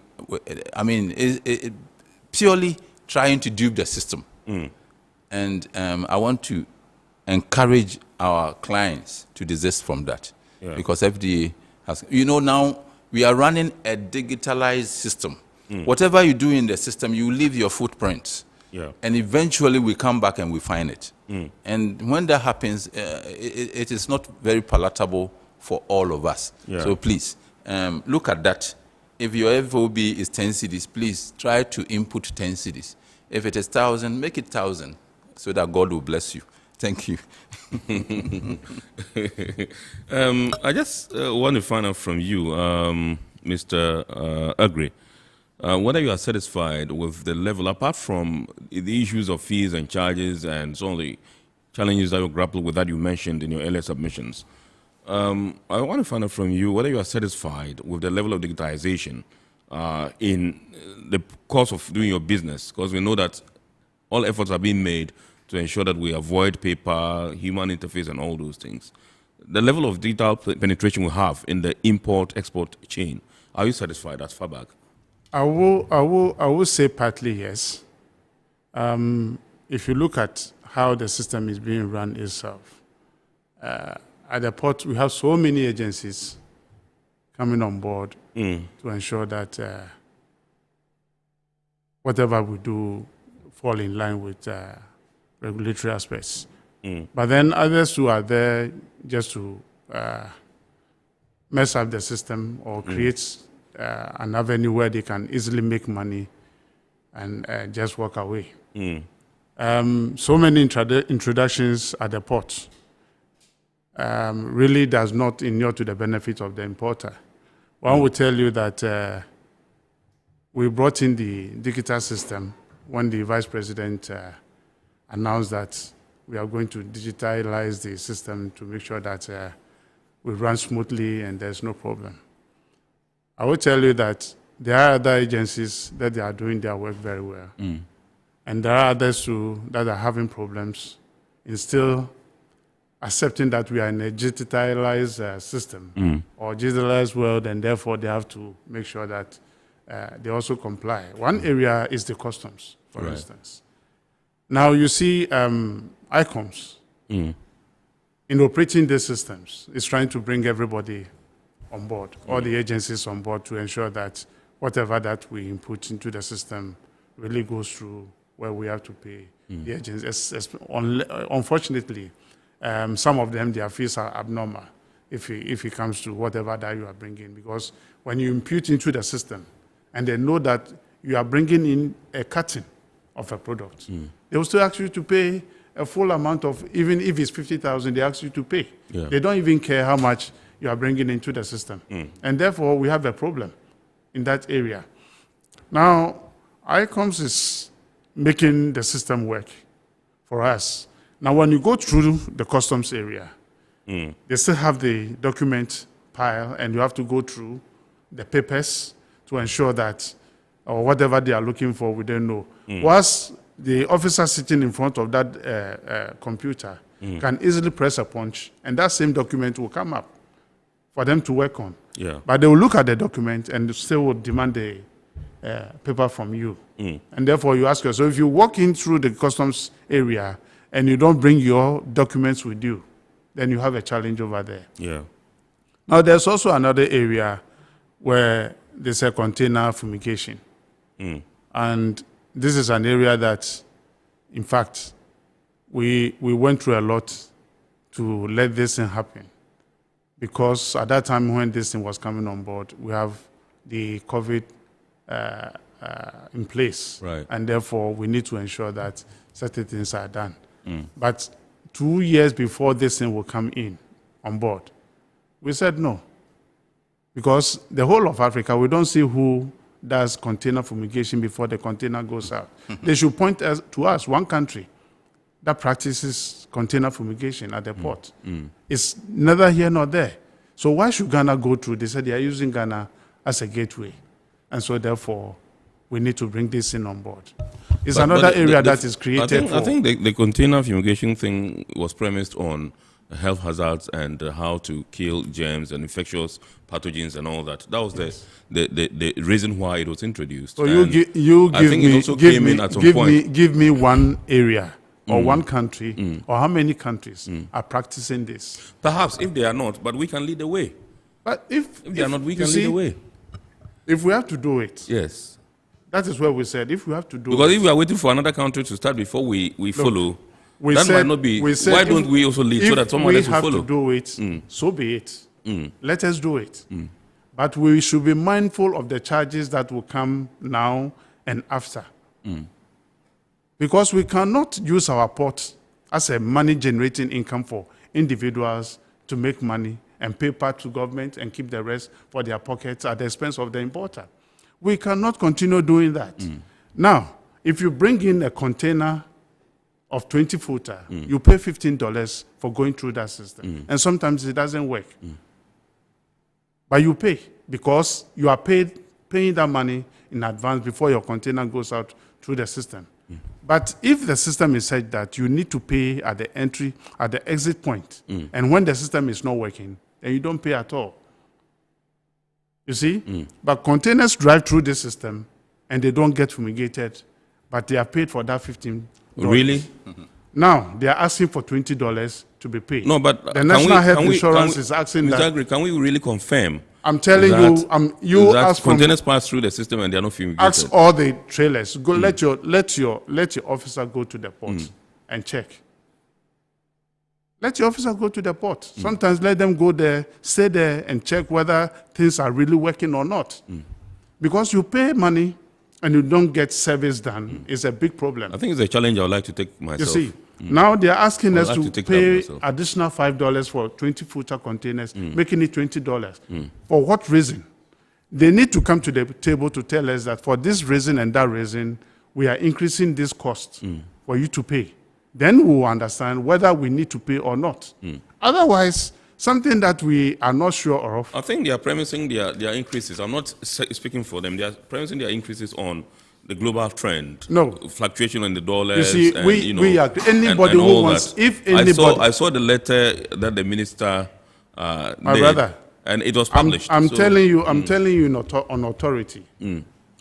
I mean, purely trying to dupe the system. And I want to encourage our clients to desist from that, because FDA has, now we are running a digitalized system. Whatever you do in the system, you leave your footprint. And eventually we come back and we find it. And when that happens, it is not very palatable for all of us. So please, look at that. If your FOB is 10 cedis, please try to input 10 cedis. If it is 1,000, make it 1,000. So that God will bless you. Thank you. I just want to find out from you, Mr. Agri, whether you are satisfied with the level, apart from the issues of fees and charges and some of the challenges that you grapple with that you mentioned in your earlier submissions. I want to find out from you whether you are satisfied with the level of digitization in the course of doing your business, because we know that all efforts are being made to ensure that we avoid paper, human interface, and all those things. The level of digital penetration we have in the import-export chain, are you satisfied as far back? I will say partly yes. If you look at how the system is being run itself, at the port, we have so many agencies coming on board to ensure that whatever we do fall in line with regulatory aspects. But then others who are there just to mess up the system or create an avenue where they can easily make money and just walk away. So many introductions at the port really does not inure to the benefit of the importer. One will tell you that we brought in the digital system when the vice president announced that we are going to digitalize the system to make sure that we run smoothly and there's no problem. I will tell you that there are other agencies that they are doing their work very well. And there are others too that are having problems in still accepting that we are in a digitalized system or digitalized world, and therefore they have to make sure that they also comply. One area is the customs, for instance. Now you see ICOMS in operating these systems is trying to bring everybody on board, all the agencies on board, to ensure that whatever that we input into the system really goes through where we have to pay the agencies. Unfortunately, some of them, their fees are abnormal if it comes to whatever that you are bringing, because when you impute into the system and they know that you are bringing in a cutting of a product, they will still ask you to pay a full amount of, even if it's 50,000, they ask you to pay. They don't even care how much you are bringing into the system. And therefore, we have a problem in that area. Now, ICOMS is making the system work for us. Now, when you go through the customs area, they still have the document pile, and you have to go through the papers to ensure that, or whatever they are looking for, we don't know. Whilst the officer sitting in front of that computer can easily press a punch, and that same document will come up for them to work on. But they will look at the document and still will demand the paper from you. And therefore, you ask yourself, if you walk in through the customs area and you don't bring your documents with you, then you have a challenge over there. Now, there's also another area where there's a container fumigation. And this is an area that, in fact, we went through a lot to let this thing happen. Because at that time when this thing was coming on board, we have the COVID in place. And therefore, we need to ensure that certain things are done. But 2 years before this thing will come in on board, we said no. Because the whole of Africa, we don't see who does container fumigation before the container goes out. They should point to us, one country that practices container fumigation at the port. It's neither here nor there. So why should Ghana go through? They said they are using Ghana as a gateway. And so therefore, we need to bring this in on board. It's another area that is created I think the container fumigation thing was premised on health hazards and how to kill germs and infectious pathogens and all that. That was the reason why it was introduced. So give me one area or one country or how many countries are practicing this. Perhaps if they are not, but we can lead the way. But if they are not, we can lead the way. If we have to do it, yes, that is where we said if we have to do because it. if we are waiting for another country to start before we follow, that might not be. Why don't we also lead so that someone else will follow? If we have to do it, so be it. Let us do it. But we should be mindful of the charges that will come now and after. Because we cannot use our port as a money-generating income for individuals to make money and pay part to government and keep the rest for their pockets at the expense of the importer. We cannot continue doing that. Now, if you bring in a container of 20-footer, you pay $15 for going through that system. And sometimes it doesn't work. But you pay because you are paying that money in advance before your container goes out through the system. But if the system is such that you need to pay at the entry, at the exit point, and when the system is not working, then you don't pay at all. You see? But containers drive through the system and they don't get fumigated, but they are paid for that $15. Really? Now they are asking for $20 to be paid. No, but the National Health Insurance is asking Mr. that. Agri, can we really confirm? I'm telling you, you ask containers pass through the system and they are not fumigated. Ask all the trailers. Go let your officer go to the port and check. Let your officer go to the port. Sometimes let them go there, stay there, and check whether things are really working or not. Because you pay money and you don't get service done, it's a big problem. I think it's a challenge I would like to take myself. You see, now they're asking us like to pay additional $5 for 20-footer containers, making it $20. For what reason? They need to come to the table to tell us that for this reason and that reason, we are increasing this cost for you to pay. Then we will understand whether we need to pay or not. Otherwise, something that we are not sure of. I think they are premising their increases. I'm not speaking for them. They are premising their increases on the global trend. No. Fluctuation in the dollars. You see, and, we are, anybody who wants, if anybody. I saw the letter that the minister My did, brother. and it was published. I'm telling you on authority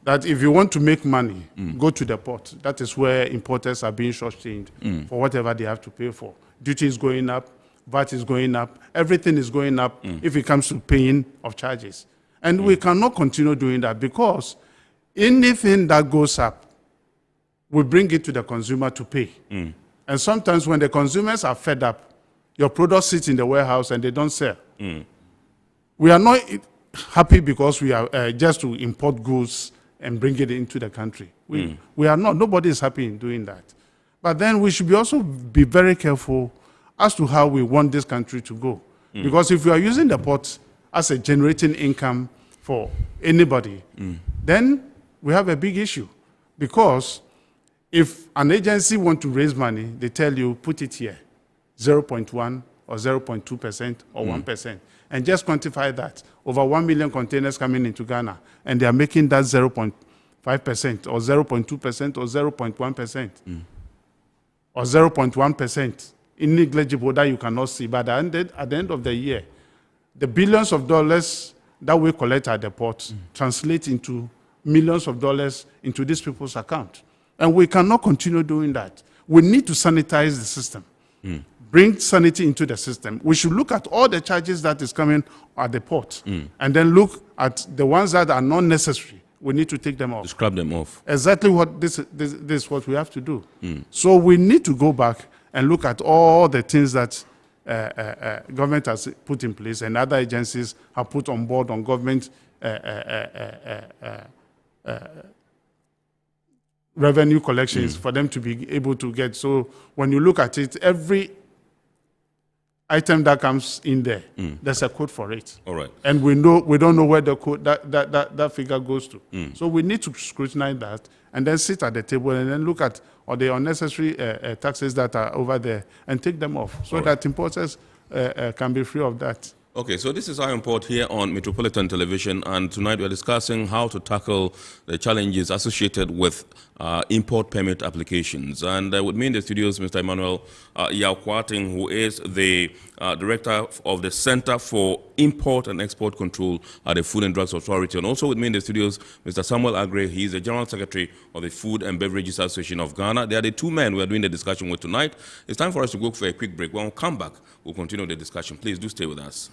that if you want to make money, go to the port. That is where importers are being shortchanged for whatever they have to pay for. Duty is going up, VAT is going up, everything is going up if it comes to paying of charges. And we cannot continue doing that because anything that goes up, we bring it to the consumer to pay. And sometimes when the consumers are fed up, your product sits in the warehouse and they don't sell. We are not happy because we are just to import goods and bring it into the country. We are not. Nobody is happy in doing that. But then we should also be very careful as to how we want this country to go. Because if we are using the port as a generating income for anybody, then we have a big issue. Because if an agency wants to raise money, they tell you, put it here, 0.1 or 0.2% or 1%. And just quantify that. Over 1 million containers coming into Ghana, and they are making that 0.5% or 0.2% or 0.1% or 0.1%. Negligible that you cannot see. But at the end of the year, the billions of dollars that we collect at the port translate into millions of dollars into these people's account. And we cannot continue doing that. We need to sanitize the system. Bring sanity into the system. We should look at all the charges that is coming at the port and then look at the ones that are not necessary. We need to take them off. Scrap them off. Exactly what this is what we have to do. So we need to go back and look at all the things that government has put in place and other agencies have put on board on government revenue collections for them to be able to get. So when you look at it, every item that comes in there, there's a code for it. All right. And we don't know where the code that figure goes to. So we need to scrutinize that and then sit at the table and then look at all the unnecessary taxes that are over there and take them off so that importers can be free of that. Okay, so this is our import here on Metropolitan Television, and tonight we are discussing how to tackle the challenges associated with import permit applications. And with me in the studios, Mr. Emmanuel Yao-Kwating, who is the Director of the Center for Import and Export Control at the Food and Drugs Authority. And also with me in the studios, Mr. Samuel Agre. He is the General Secretary of the Food and Beverages Association of Ghana. They are the two men we are doing the discussion with tonight. It's time for us to go for a quick break. When we come back, we'll continue the discussion. Please do stay with us.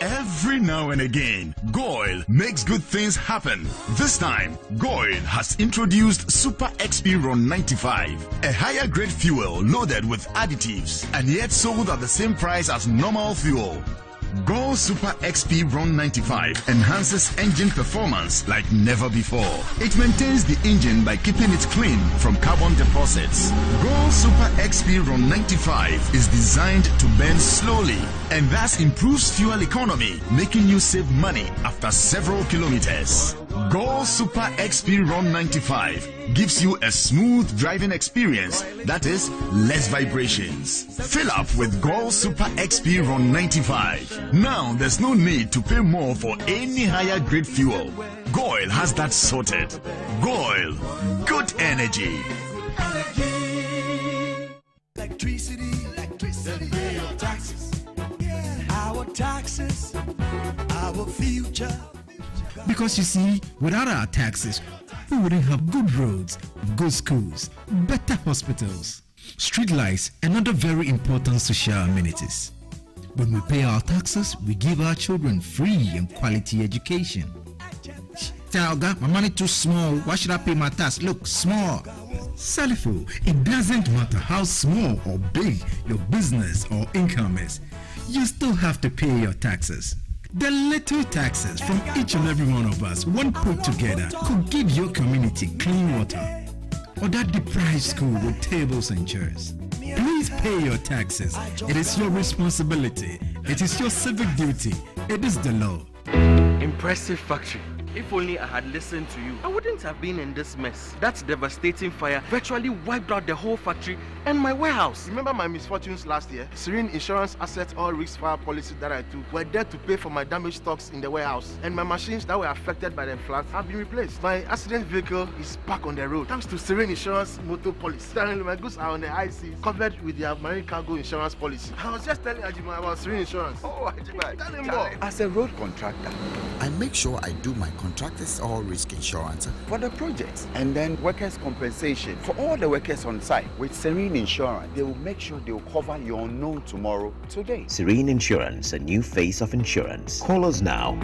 Every now and again, Goil makes good things happen. This time, Goil has introduced Super XP Ron 95, a higher grade fuel loaded with additives and yet sold at the same price as normal fuel. Goil Super XP Ron 95 enhances engine performance like never before. It maintains the engine by keeping it clean from carbon deposits. Goil Super XP Ron 95 is designed to burn slowly and thus improves fuel economy, making you save money after several kilometers. Goil Super XP Ron 95 gives you a smooth driving experience, that is, less vibrations. Fill up with Goil Super XP Ron 95. Now there's no need to pay more for any higher grade fuel. Goil has that sorted. Goil, good energy. Electricity, then pay your taxes. Our taxes, our future. Because you see, without our taxes, we wouldn't have good roads, good schools, better hospitals, street lights, and other very important social amenities. When we pay our taxes, we give our children free and quality education. Talga, my money too small. Why should I pay my tax? Look, small. Salifo, it doesn't matter how small or big your business or income is. You still have to pay your taxes. The little taxes from each and every one of us, when put together, could give your community clean water or that deprived school with tables and chairs. Please pay your taxes. It is your responsibility. It is your civic duty. It is the law. Impressive factory. If only I had listened to you, I wouldn't have been in this mess. That devastating fire virtually wiped out the whole factory and my warehouse. Remember my misfortunes last year? Serene Insurance Asset All Risk Fire policy that I took were there to pay for my damaged stocks in the warehouse. And my machines that were affected by the floods have been replaced. My accident vehicle is back on the road thanks to Serene Insurance motor policy. Currently, my goods are on the high seas, covered with their marine cargo insurance policy. I was just telling Ajima about Serene Insurance. Oh, Ajima, tell him more. As a road contractor, I make sure I do my contractors all risk insurance for the projects and then workers' compensation for all the workers on site. With Serene Insurance, they will make sure they will cover your unknown tomorrow today. Serene Insurance, a new face of insurance. Call us now.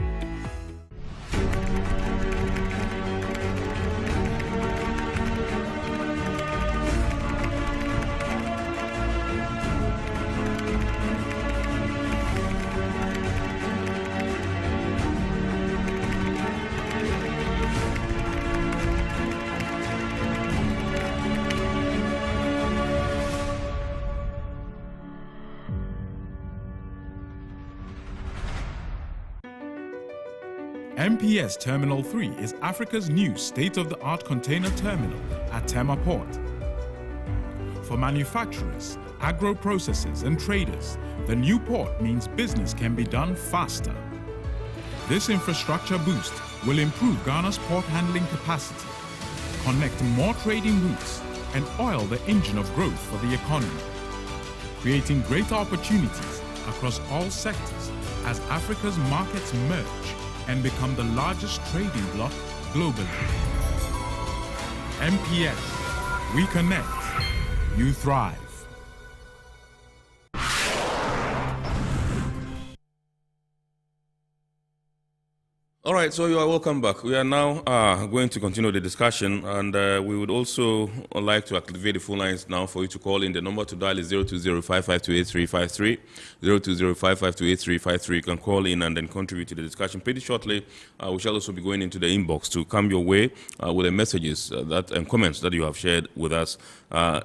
MPS Terminal 3 is Africa's new state-of-the-art container terminal at Tema Port. For manufacturers, agro-processors and traders, the new port means business can be done faster. This infrastructure boost will improve Ghana's port handling capacity, connect more trading routes, and oil the engine of growth for the economy, creating greater opportunities across all sectors as Africa's markets merge and become the largest trading bloc globally. MPS, we connect, you thrive. All right, so you are welcome back. We are now going to continue the discussion, and we would also like to activate the phone lines now for you to call in. The number to dial is 020-552-8353, 020-552-8353. You can call in and then contribute to the discussion. Pretty shortly, we shall also be going into the inbox to come your way with the messages and comments that you have shared with us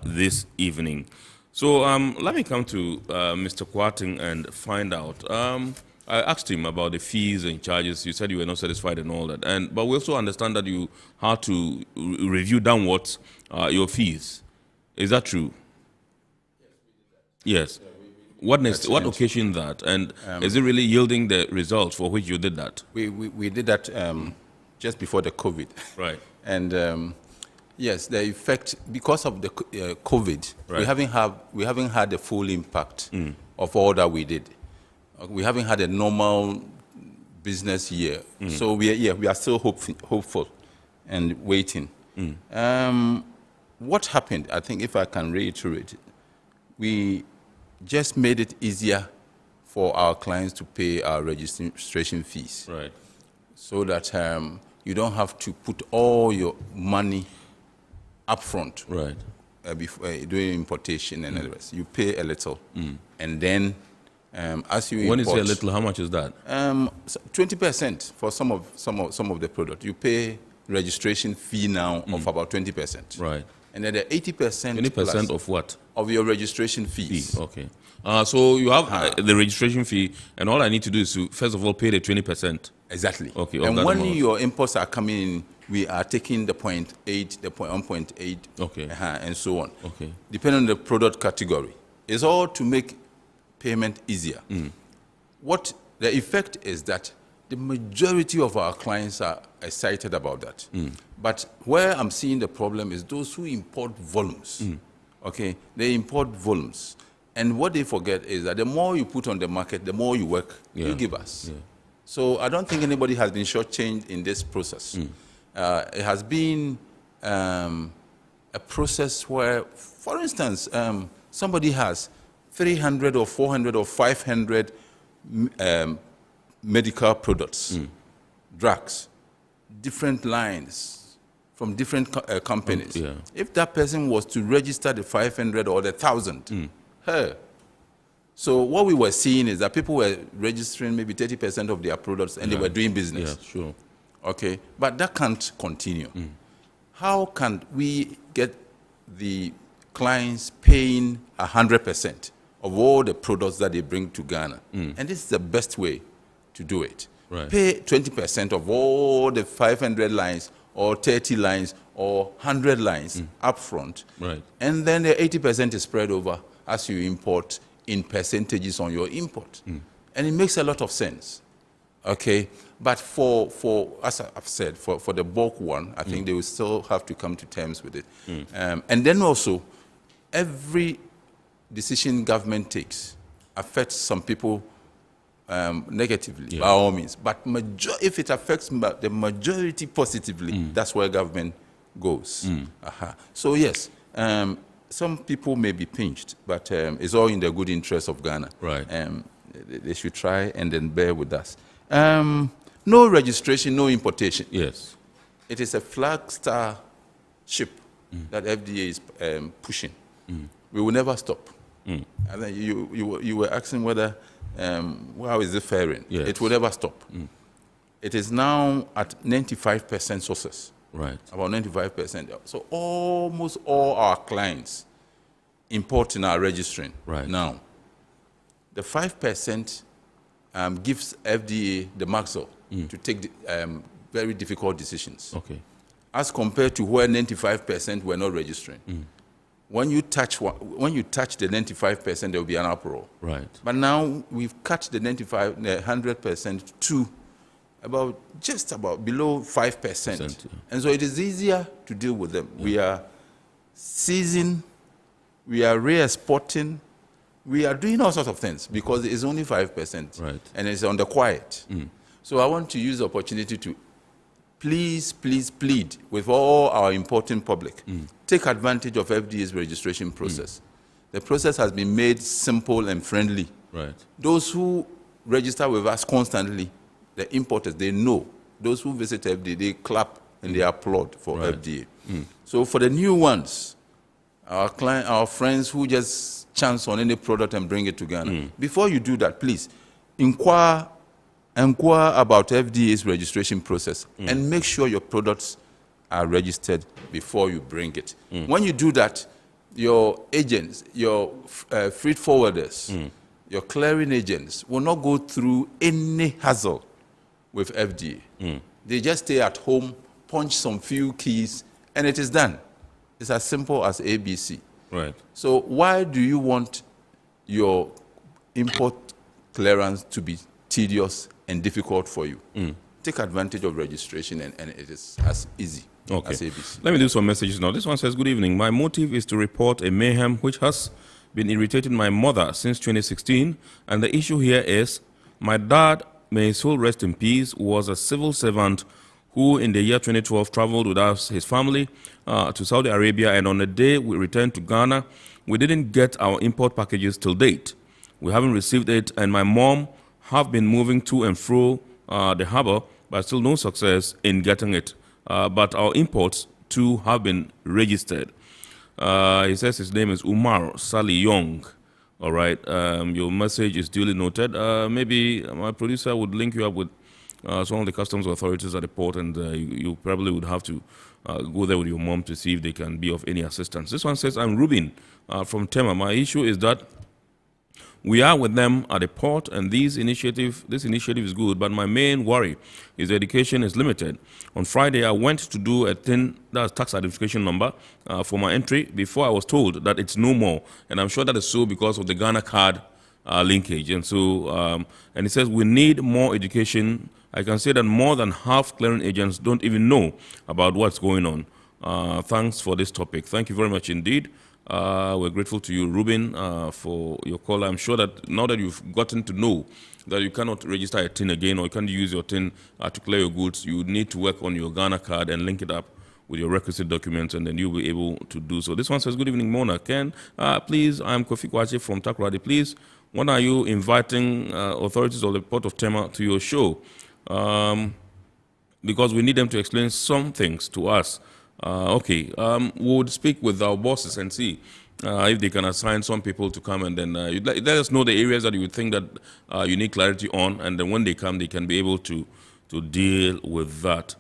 this evening. So let me come to Mr. Kwarteng and find out. I asked him about the fees and charges. You said you were not satisfied and all that. But we also understand that you had to review downwards your fees. Is that true? Yes. What occasioned that? And is it really yielding the results for which you did that? We did that just before the COVID. Right. And yes, the effect, because of the COVID, right, we haven't had the full impact of all that we did. We haven't had a normal business year. So we are still hopeful and waiting. What happened, I think if I can reiterate, we just made it easier for our clients to pay our registration fees. Right. So that you don't have to put all your money up front. Right. Before doing importation and the rest. You pay a little. And then as you when import, you say a little, how much is that? 20% for some of the product. You pay registration fee now of about 20%. Right. And then the 80%. 20% of what? Of your registration fees. Okay. So you have the registration fee, and all I need to do is to first of all pay the 20%. Exactly. Okay. And when your imports are coming in, we are taking the 0.8, the 1.8, okay, and so on. Okay. Depending on the product category, it's all to make payment easier. What the effect is that the majority of our clients are excited about that. But where I'm seeing the problem is those who import volumes. Okay, they import volumes, and what they forget is that the more you put on the market, the more you work, you give us. So I don't think anybody has been shortchanged in this process. It has been a process where, for instance, somebody has 300 or 400 or 500 medical products, drugs, different lines from different companies. Yeah. If that person was to register the 500 or the 1,000, so what we were seeing is that people were registering maybe 30% of their products and they were doing business. Yeah, sure. Okay, but that can't continue. How can we get the clients paying 100% of all the products that they bring to Ghana? And this is the best way to do it. Right. Pay 20% of all the 500 lines or 30 lines or 100 lines upfront. Right. And then the 80% is spread over as you import in percentages on your import. And it makes a lot of sense. Okay, but for as I've said, for the bulk one, I think they will still have to come to terms with it. And then also, every decision government takes affects some people negatively, by all means. But if it affects the majority positively, that's where government goes. So yes, some people may be pinched, but it's all in the good interest of Ghana. Right. They should try and then bear with us. No registration, no importation. Yes. It is a flag star ship that FDA is pushing. We will never stop. And then you were asking whether, how is it faring? Yes. It will never stop. It is now at 95% success. Right. About 95%. So almost all our clients importing are registering. Right. Now, the 5% gives FDA the muscle to take very difficult decisions. Okay. As compared to where 95% were not registering. When you touch the 95%, there will be an uproar. Right. But now we've cut the 100% to just about below 5%. Yeah. And so it is easier to deal with them. We are seizing, we are re-exporting, we are doing all sorts of things because it's only 5%. Right. And it's on the quiet. So I want to use the opportunity to please plead with all our important public. Take advantage of FDA's registration process. The process has been made simple and friendly. Right. Those who register with us constantly, the importers, they know. Those who visit FDA, they clap and they applaud for FDA. So for the new ones, our friends who just chance on any product and bring it to Ghana, before you do that, please inquire about FDA's registration process and make sure your products are registered before you bring it. When you do that, your agents, your freight forwarders, your clearing agents will not go through any hassle with FDA. They just stay at home, punch some few keys, and it is done. It's as simple as ABC. Right. So why do you want your import clearance to be tedious and difficult for you? Take advantage of registration and it is as easy as ABC. Let me do some messages now. This one says, good evening. My motive is to report a mayhem which has been irritating my mother since 2016. And the issue here is my dad, may his soul rest in peace, was a civil servant who in the year 2012 traveled with us, his family, to Saudi Arabia. And on the day we returned to Ghana, we didn't get our import packages till date. We haven't received it. And my mom have been moving to and fro the harbor, but still no success in getting it. But our imports too have been registered. He says his name is Umar Sally Young. All right, your message is duly noted. Maybe my producer would link you up with some of the customs authorities at the port, and you probably would have to go there with your mom to see if they can be of any assistance. This one says, I'm Ruben from Tema. My issue is that we are with them at the port, and this initiative is good, but my main worry is education is limited. On Friday, I went to do a thing, that's tax identification number, for my entry before I was told that it's no more. And I'm sure that is so because of the Ghana card linkage. And so, and it says we need more education. I can say that more than half clearing agents don't even know about what's going on. Thanks for this topic. Thank you very much indeed. We're grateful to you, Ruben, for your call. I'm sure that now that you've gotten to know that you cannot register a tin again or you can't use your tin to clear your goods, you need to work on your Ghana card and link it up with your requisite documents, and then you'll be able to do so. This one says, good evening, Mona. Ken, please, I'm Kofi Kwache from Takoradi. Please, when are you inviting authorities of the Port of Tema to your show? Because we need them to explain some things to us. We'll speak with our bosses and see if they can assign some people to come, and then let us know the areas that you would think that you need clarity on, and then when they come, they can be able to deal with that.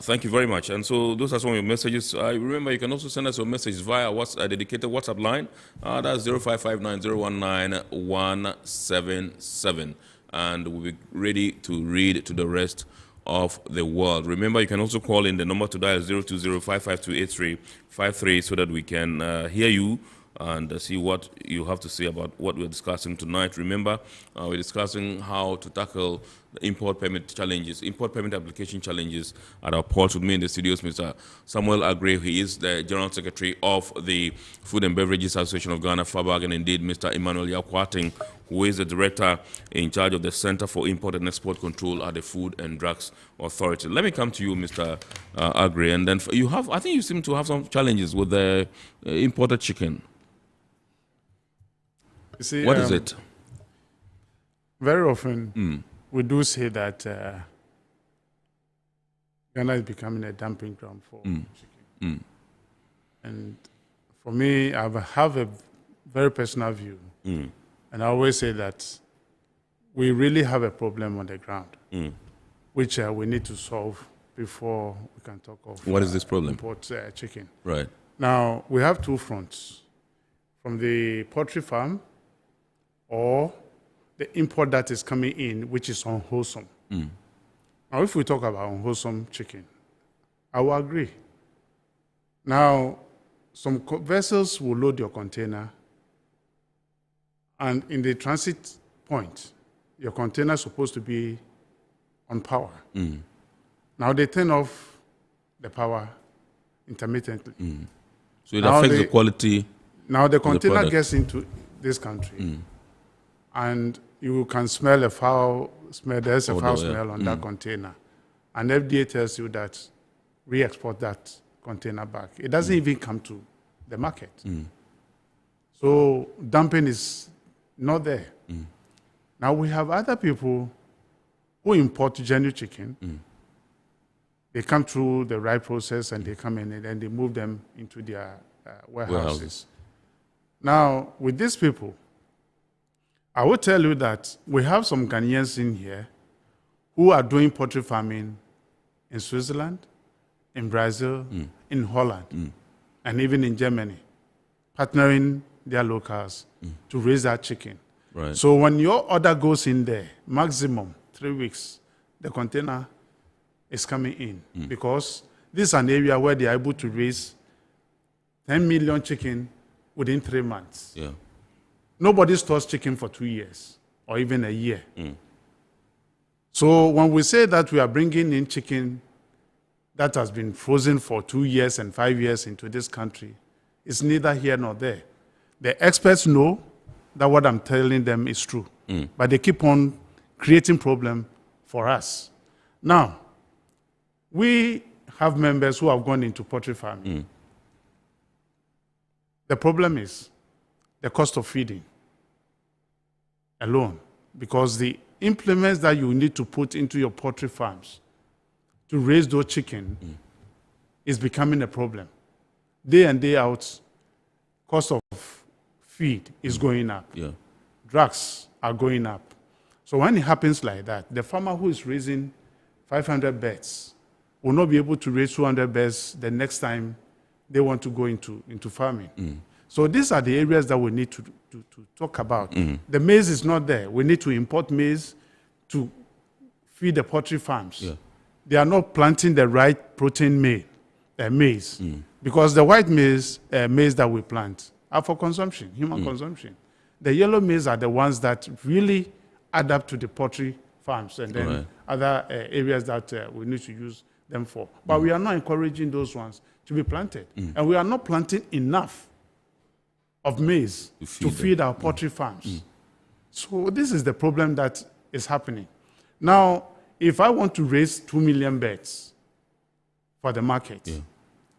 Thank you very much. And so those are some of your messages. Remember, you can also send us your messages via a dedicated WhatsApp line. That's 0559019177. And we'll be ready to read to the rest of the world. Remember, you can also call in. The number to dial is 020-552-8353 so that we can hear you and see what you have to say about what we're discussing tonight. Remember, we're discussing how to tackle the import permit challenges, import permit application challenges at our port. With me in the studios, Mr. Samuel Agre. He is the General Secretary of the Food and Beverages Association of Ghana, FABAG, and indeed Mr. Emmanuel Yakwating, who is the Director in charge of the Center for Import and Export Control at the Food and Drugs Authority. Let me come to you, Mr. Agre, and then I think you seem to have some challenges with the imported chicken. You see, what is it? Very often, we do say that Ghana is becoming a dumping ground for chicken. And for me, I have a very personal view. And I always say that we really have a problem on the ground, which we need to solve before we can talk of what is this problem? Import chicken. Right. Now, we have two fronts. From the poultry farm, or the import that is coming in, which is unwholesome. Now, if we talk about unwholesome chicken, I will agree. Now, some vessels will load your container, and in the transit point, your container is supposed to be on power. Now, they turn off the power intermittently. So it affects the quality. Now, the container gets into this country. And you can smell a foul smell. There's a foul smell on that container. And FDA tells you that re-export that container back. It doesn't even come to the market. So dumping is not there. Now we have other people who import genuine chicken. They come through the right process and they come in and then they move them into their warehouses. Now, with these people, I will tell you that we have some Ghanaians in here who are doing poultry farming in Switzerland, in Brazil, in Holland, and even in Germany, partnering their locals to raise that chicken. Right. So when your order goes in there, maximum 3 weeks, the container is coming in because this is an area where they are able to raise 10 million chicken within 3 months. Yeah. Nobody stores chicken for 2 years or even a year. So when we say that we are bringing in chicken that has been frozen for 2 years and 5 years into this country, it's neither here nor there. The experts know that what I'm telling them is true, but they keep on creating problem for us. Now, we have members who have gone into poultry farming. The problem is the cost of feeding alone, because the implements that you need to put into your poultry farms to raise those chicken is becoming a problem. Day in, day out, cost of feed is going up. Drugs are going up. So when it happens like that, the farmer who is raising 500 birds will not be able to raise 200 birds the next time they want to go into farming. So these are the areas that we need to talk about. The maize is not there. We need to import maize to feed the poultry farms. They are not planting the right protein maize because the white maize that we plant are for consumption, human consumption. The yellow maize are the ones that really add up to the poultry farms and then other areas that we need to use them for. But we are not encouraging those ones to be planted. And we are not planting enough of maize to feed our poultry farms. So this is the problem that is happening. Now, if I want to raise 2 million birds for the market,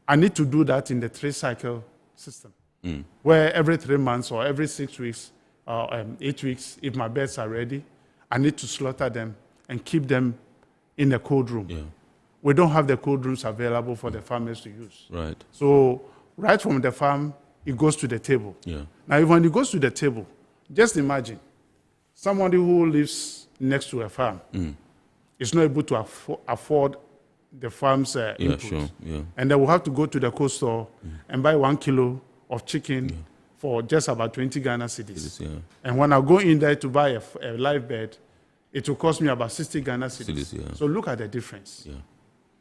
I need to do that in the 3-cycle system, where every 3 months or every 6 weeks or 8 weeks, if my birds are ready, I need to slaughter them and keep them in the cold room. Yeah. We don't have the cold rooms available for the farmers to use. Right. So right from the farm, it goes to the table. Yeah. Now, when it goes to the table, just imagine somebody who lives next to a farm is not able to afford the farm's input. Sure. Yeah. And they will have to go to the cold store and buy 1 kilo of chicken for just about 20 Ghana cedis. Yeah. And when I go in there to buy a live bird, it will cost me about 60 Ghana cedis. Yeah. So look at the difference. Yeah.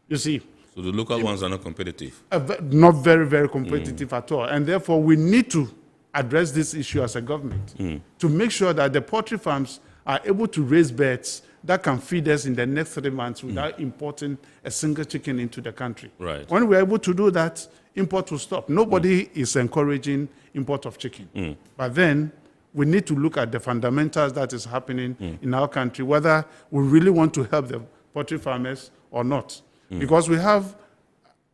You see. So the local ones are not competitive? Not very, very competitive at all. And therefore, we need to address this issue as a government to make sure that the poultry farms are able to raise birds that can feed us in the next 3 months without importing a single chicken into the country. Right. When we're able to do that, import will stop. Nobody is encouraging import of chicken. But then we need to look at the fundamentals that is happening in our country, whether we really want to help the poultry farmers or not. Because we have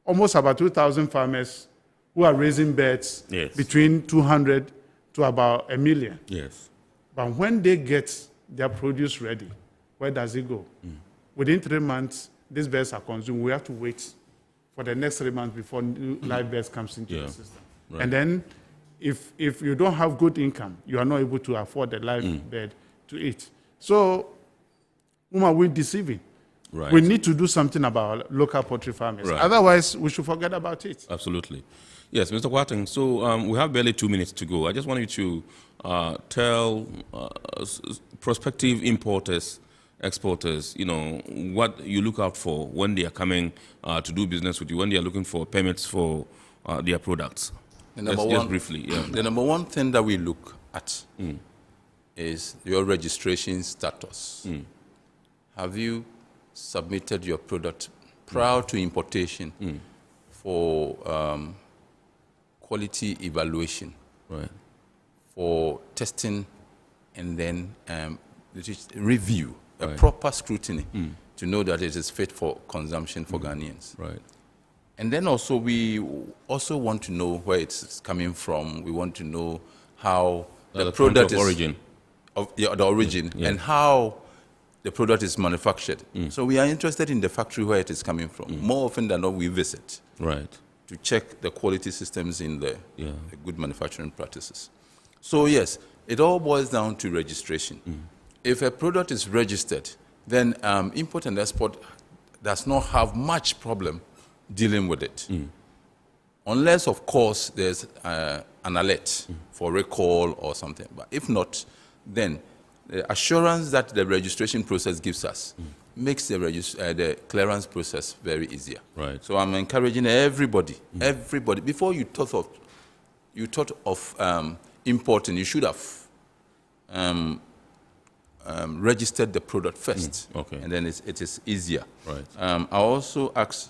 almost about 2,000 farmers who are raising birds between 200 to about 1 million. Yes. But when they get their produce ready, where does it go? Within 3 months, these birds are consumed. We have to wait for the next 3 months before new live birds comes into the system. Right. And then if you don't have good income, you are not able to afford the live bird to eat. So whom are we deceiving? Right. We need to do something about local poultry farmers. Right. Otherwise, we should forget about it. Absolutely. Yes, Mr. Kwarteng, so we have barely 2 minutes to go. I just want you to tell prospective importers, exporters, what you look out for when they are coming to do business with you, when they are looking for permits for their products. Just briefly. Yeah. The number one thing that we look at is your registration status. Have you submitted your product prior to importation for quality evaluation, for testing, and then review, a proper scrutiny to know that it is fit for consumption for Ghanaians. Right. And then also we also want to know where it's coming from. We want to know how the product is origin, the origin, and how the product is manufactured. So we are interested in the factory where it is coming from. More often than not, we visit to check the quality systems in the good manufacturing practices. So yes, it all boils down to registration. If a product is registered, then import and export does not have much problem dealing with it. Unless, of course, there's an alert for recall or something. But if not, then the assurance that the registration process gives us makes the clearance process very easier. Right. So I'm encouraging everybody, before you thought of importing, you should have registered the product first, and then it is easier. Right. I also ask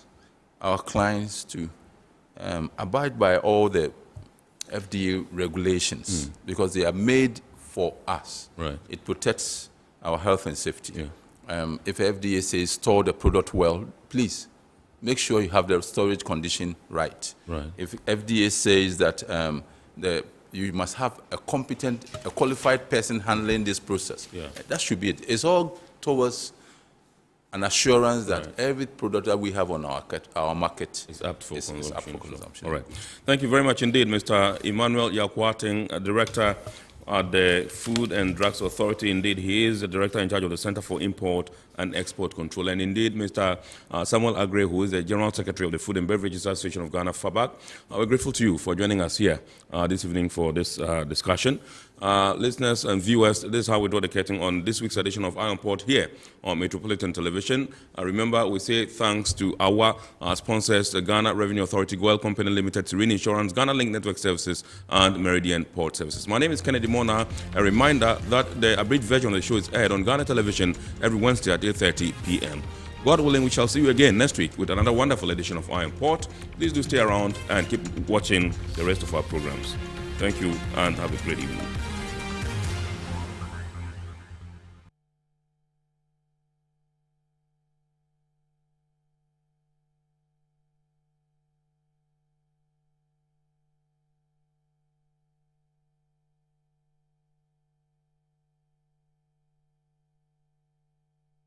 our clients to abide by all the FDA regulations because they are made for us. Right. It protects our health and safety. If FDA says store the product well, please make sure you have the storage condition right. If FDA says that you must have a qualified person handling this process, that should be it. It's all towards an assurance that every product that we have on our market is apt for consumption. All right. Thank you very much indeed, Mr. Emmanuel Kwarteng, Director at the Food and Drugs Authority. Indeed, he is the Director in charge of the Center for Import and Export Control. And indeed, Mr. Samuel Agre, who is the General Secretary of the Food and Beverages Association of Ghana, FABAG. We're grateful to you for joining us here this evening for this discussion. Listeners and viewers, this is how we draw the curtain on this week's edition of Iron Port here on Metropolitan Television. Remember, we say thanks to our sponsors, the Ghana Revenue Authority, Goel Company Limited, Serene Insurance, Ghana Link Network Services, and Meridian Port Services. My name is Kennedy Mona. A reminder that the abridged version of the show is aired on Ghana Television every Wednesday at 8:30 p.m. God willing, we shall see you again next week with another wonderful edition of Iron Port. Please do stay around and keep watching the rest of our programs. Thank you and have a great evening.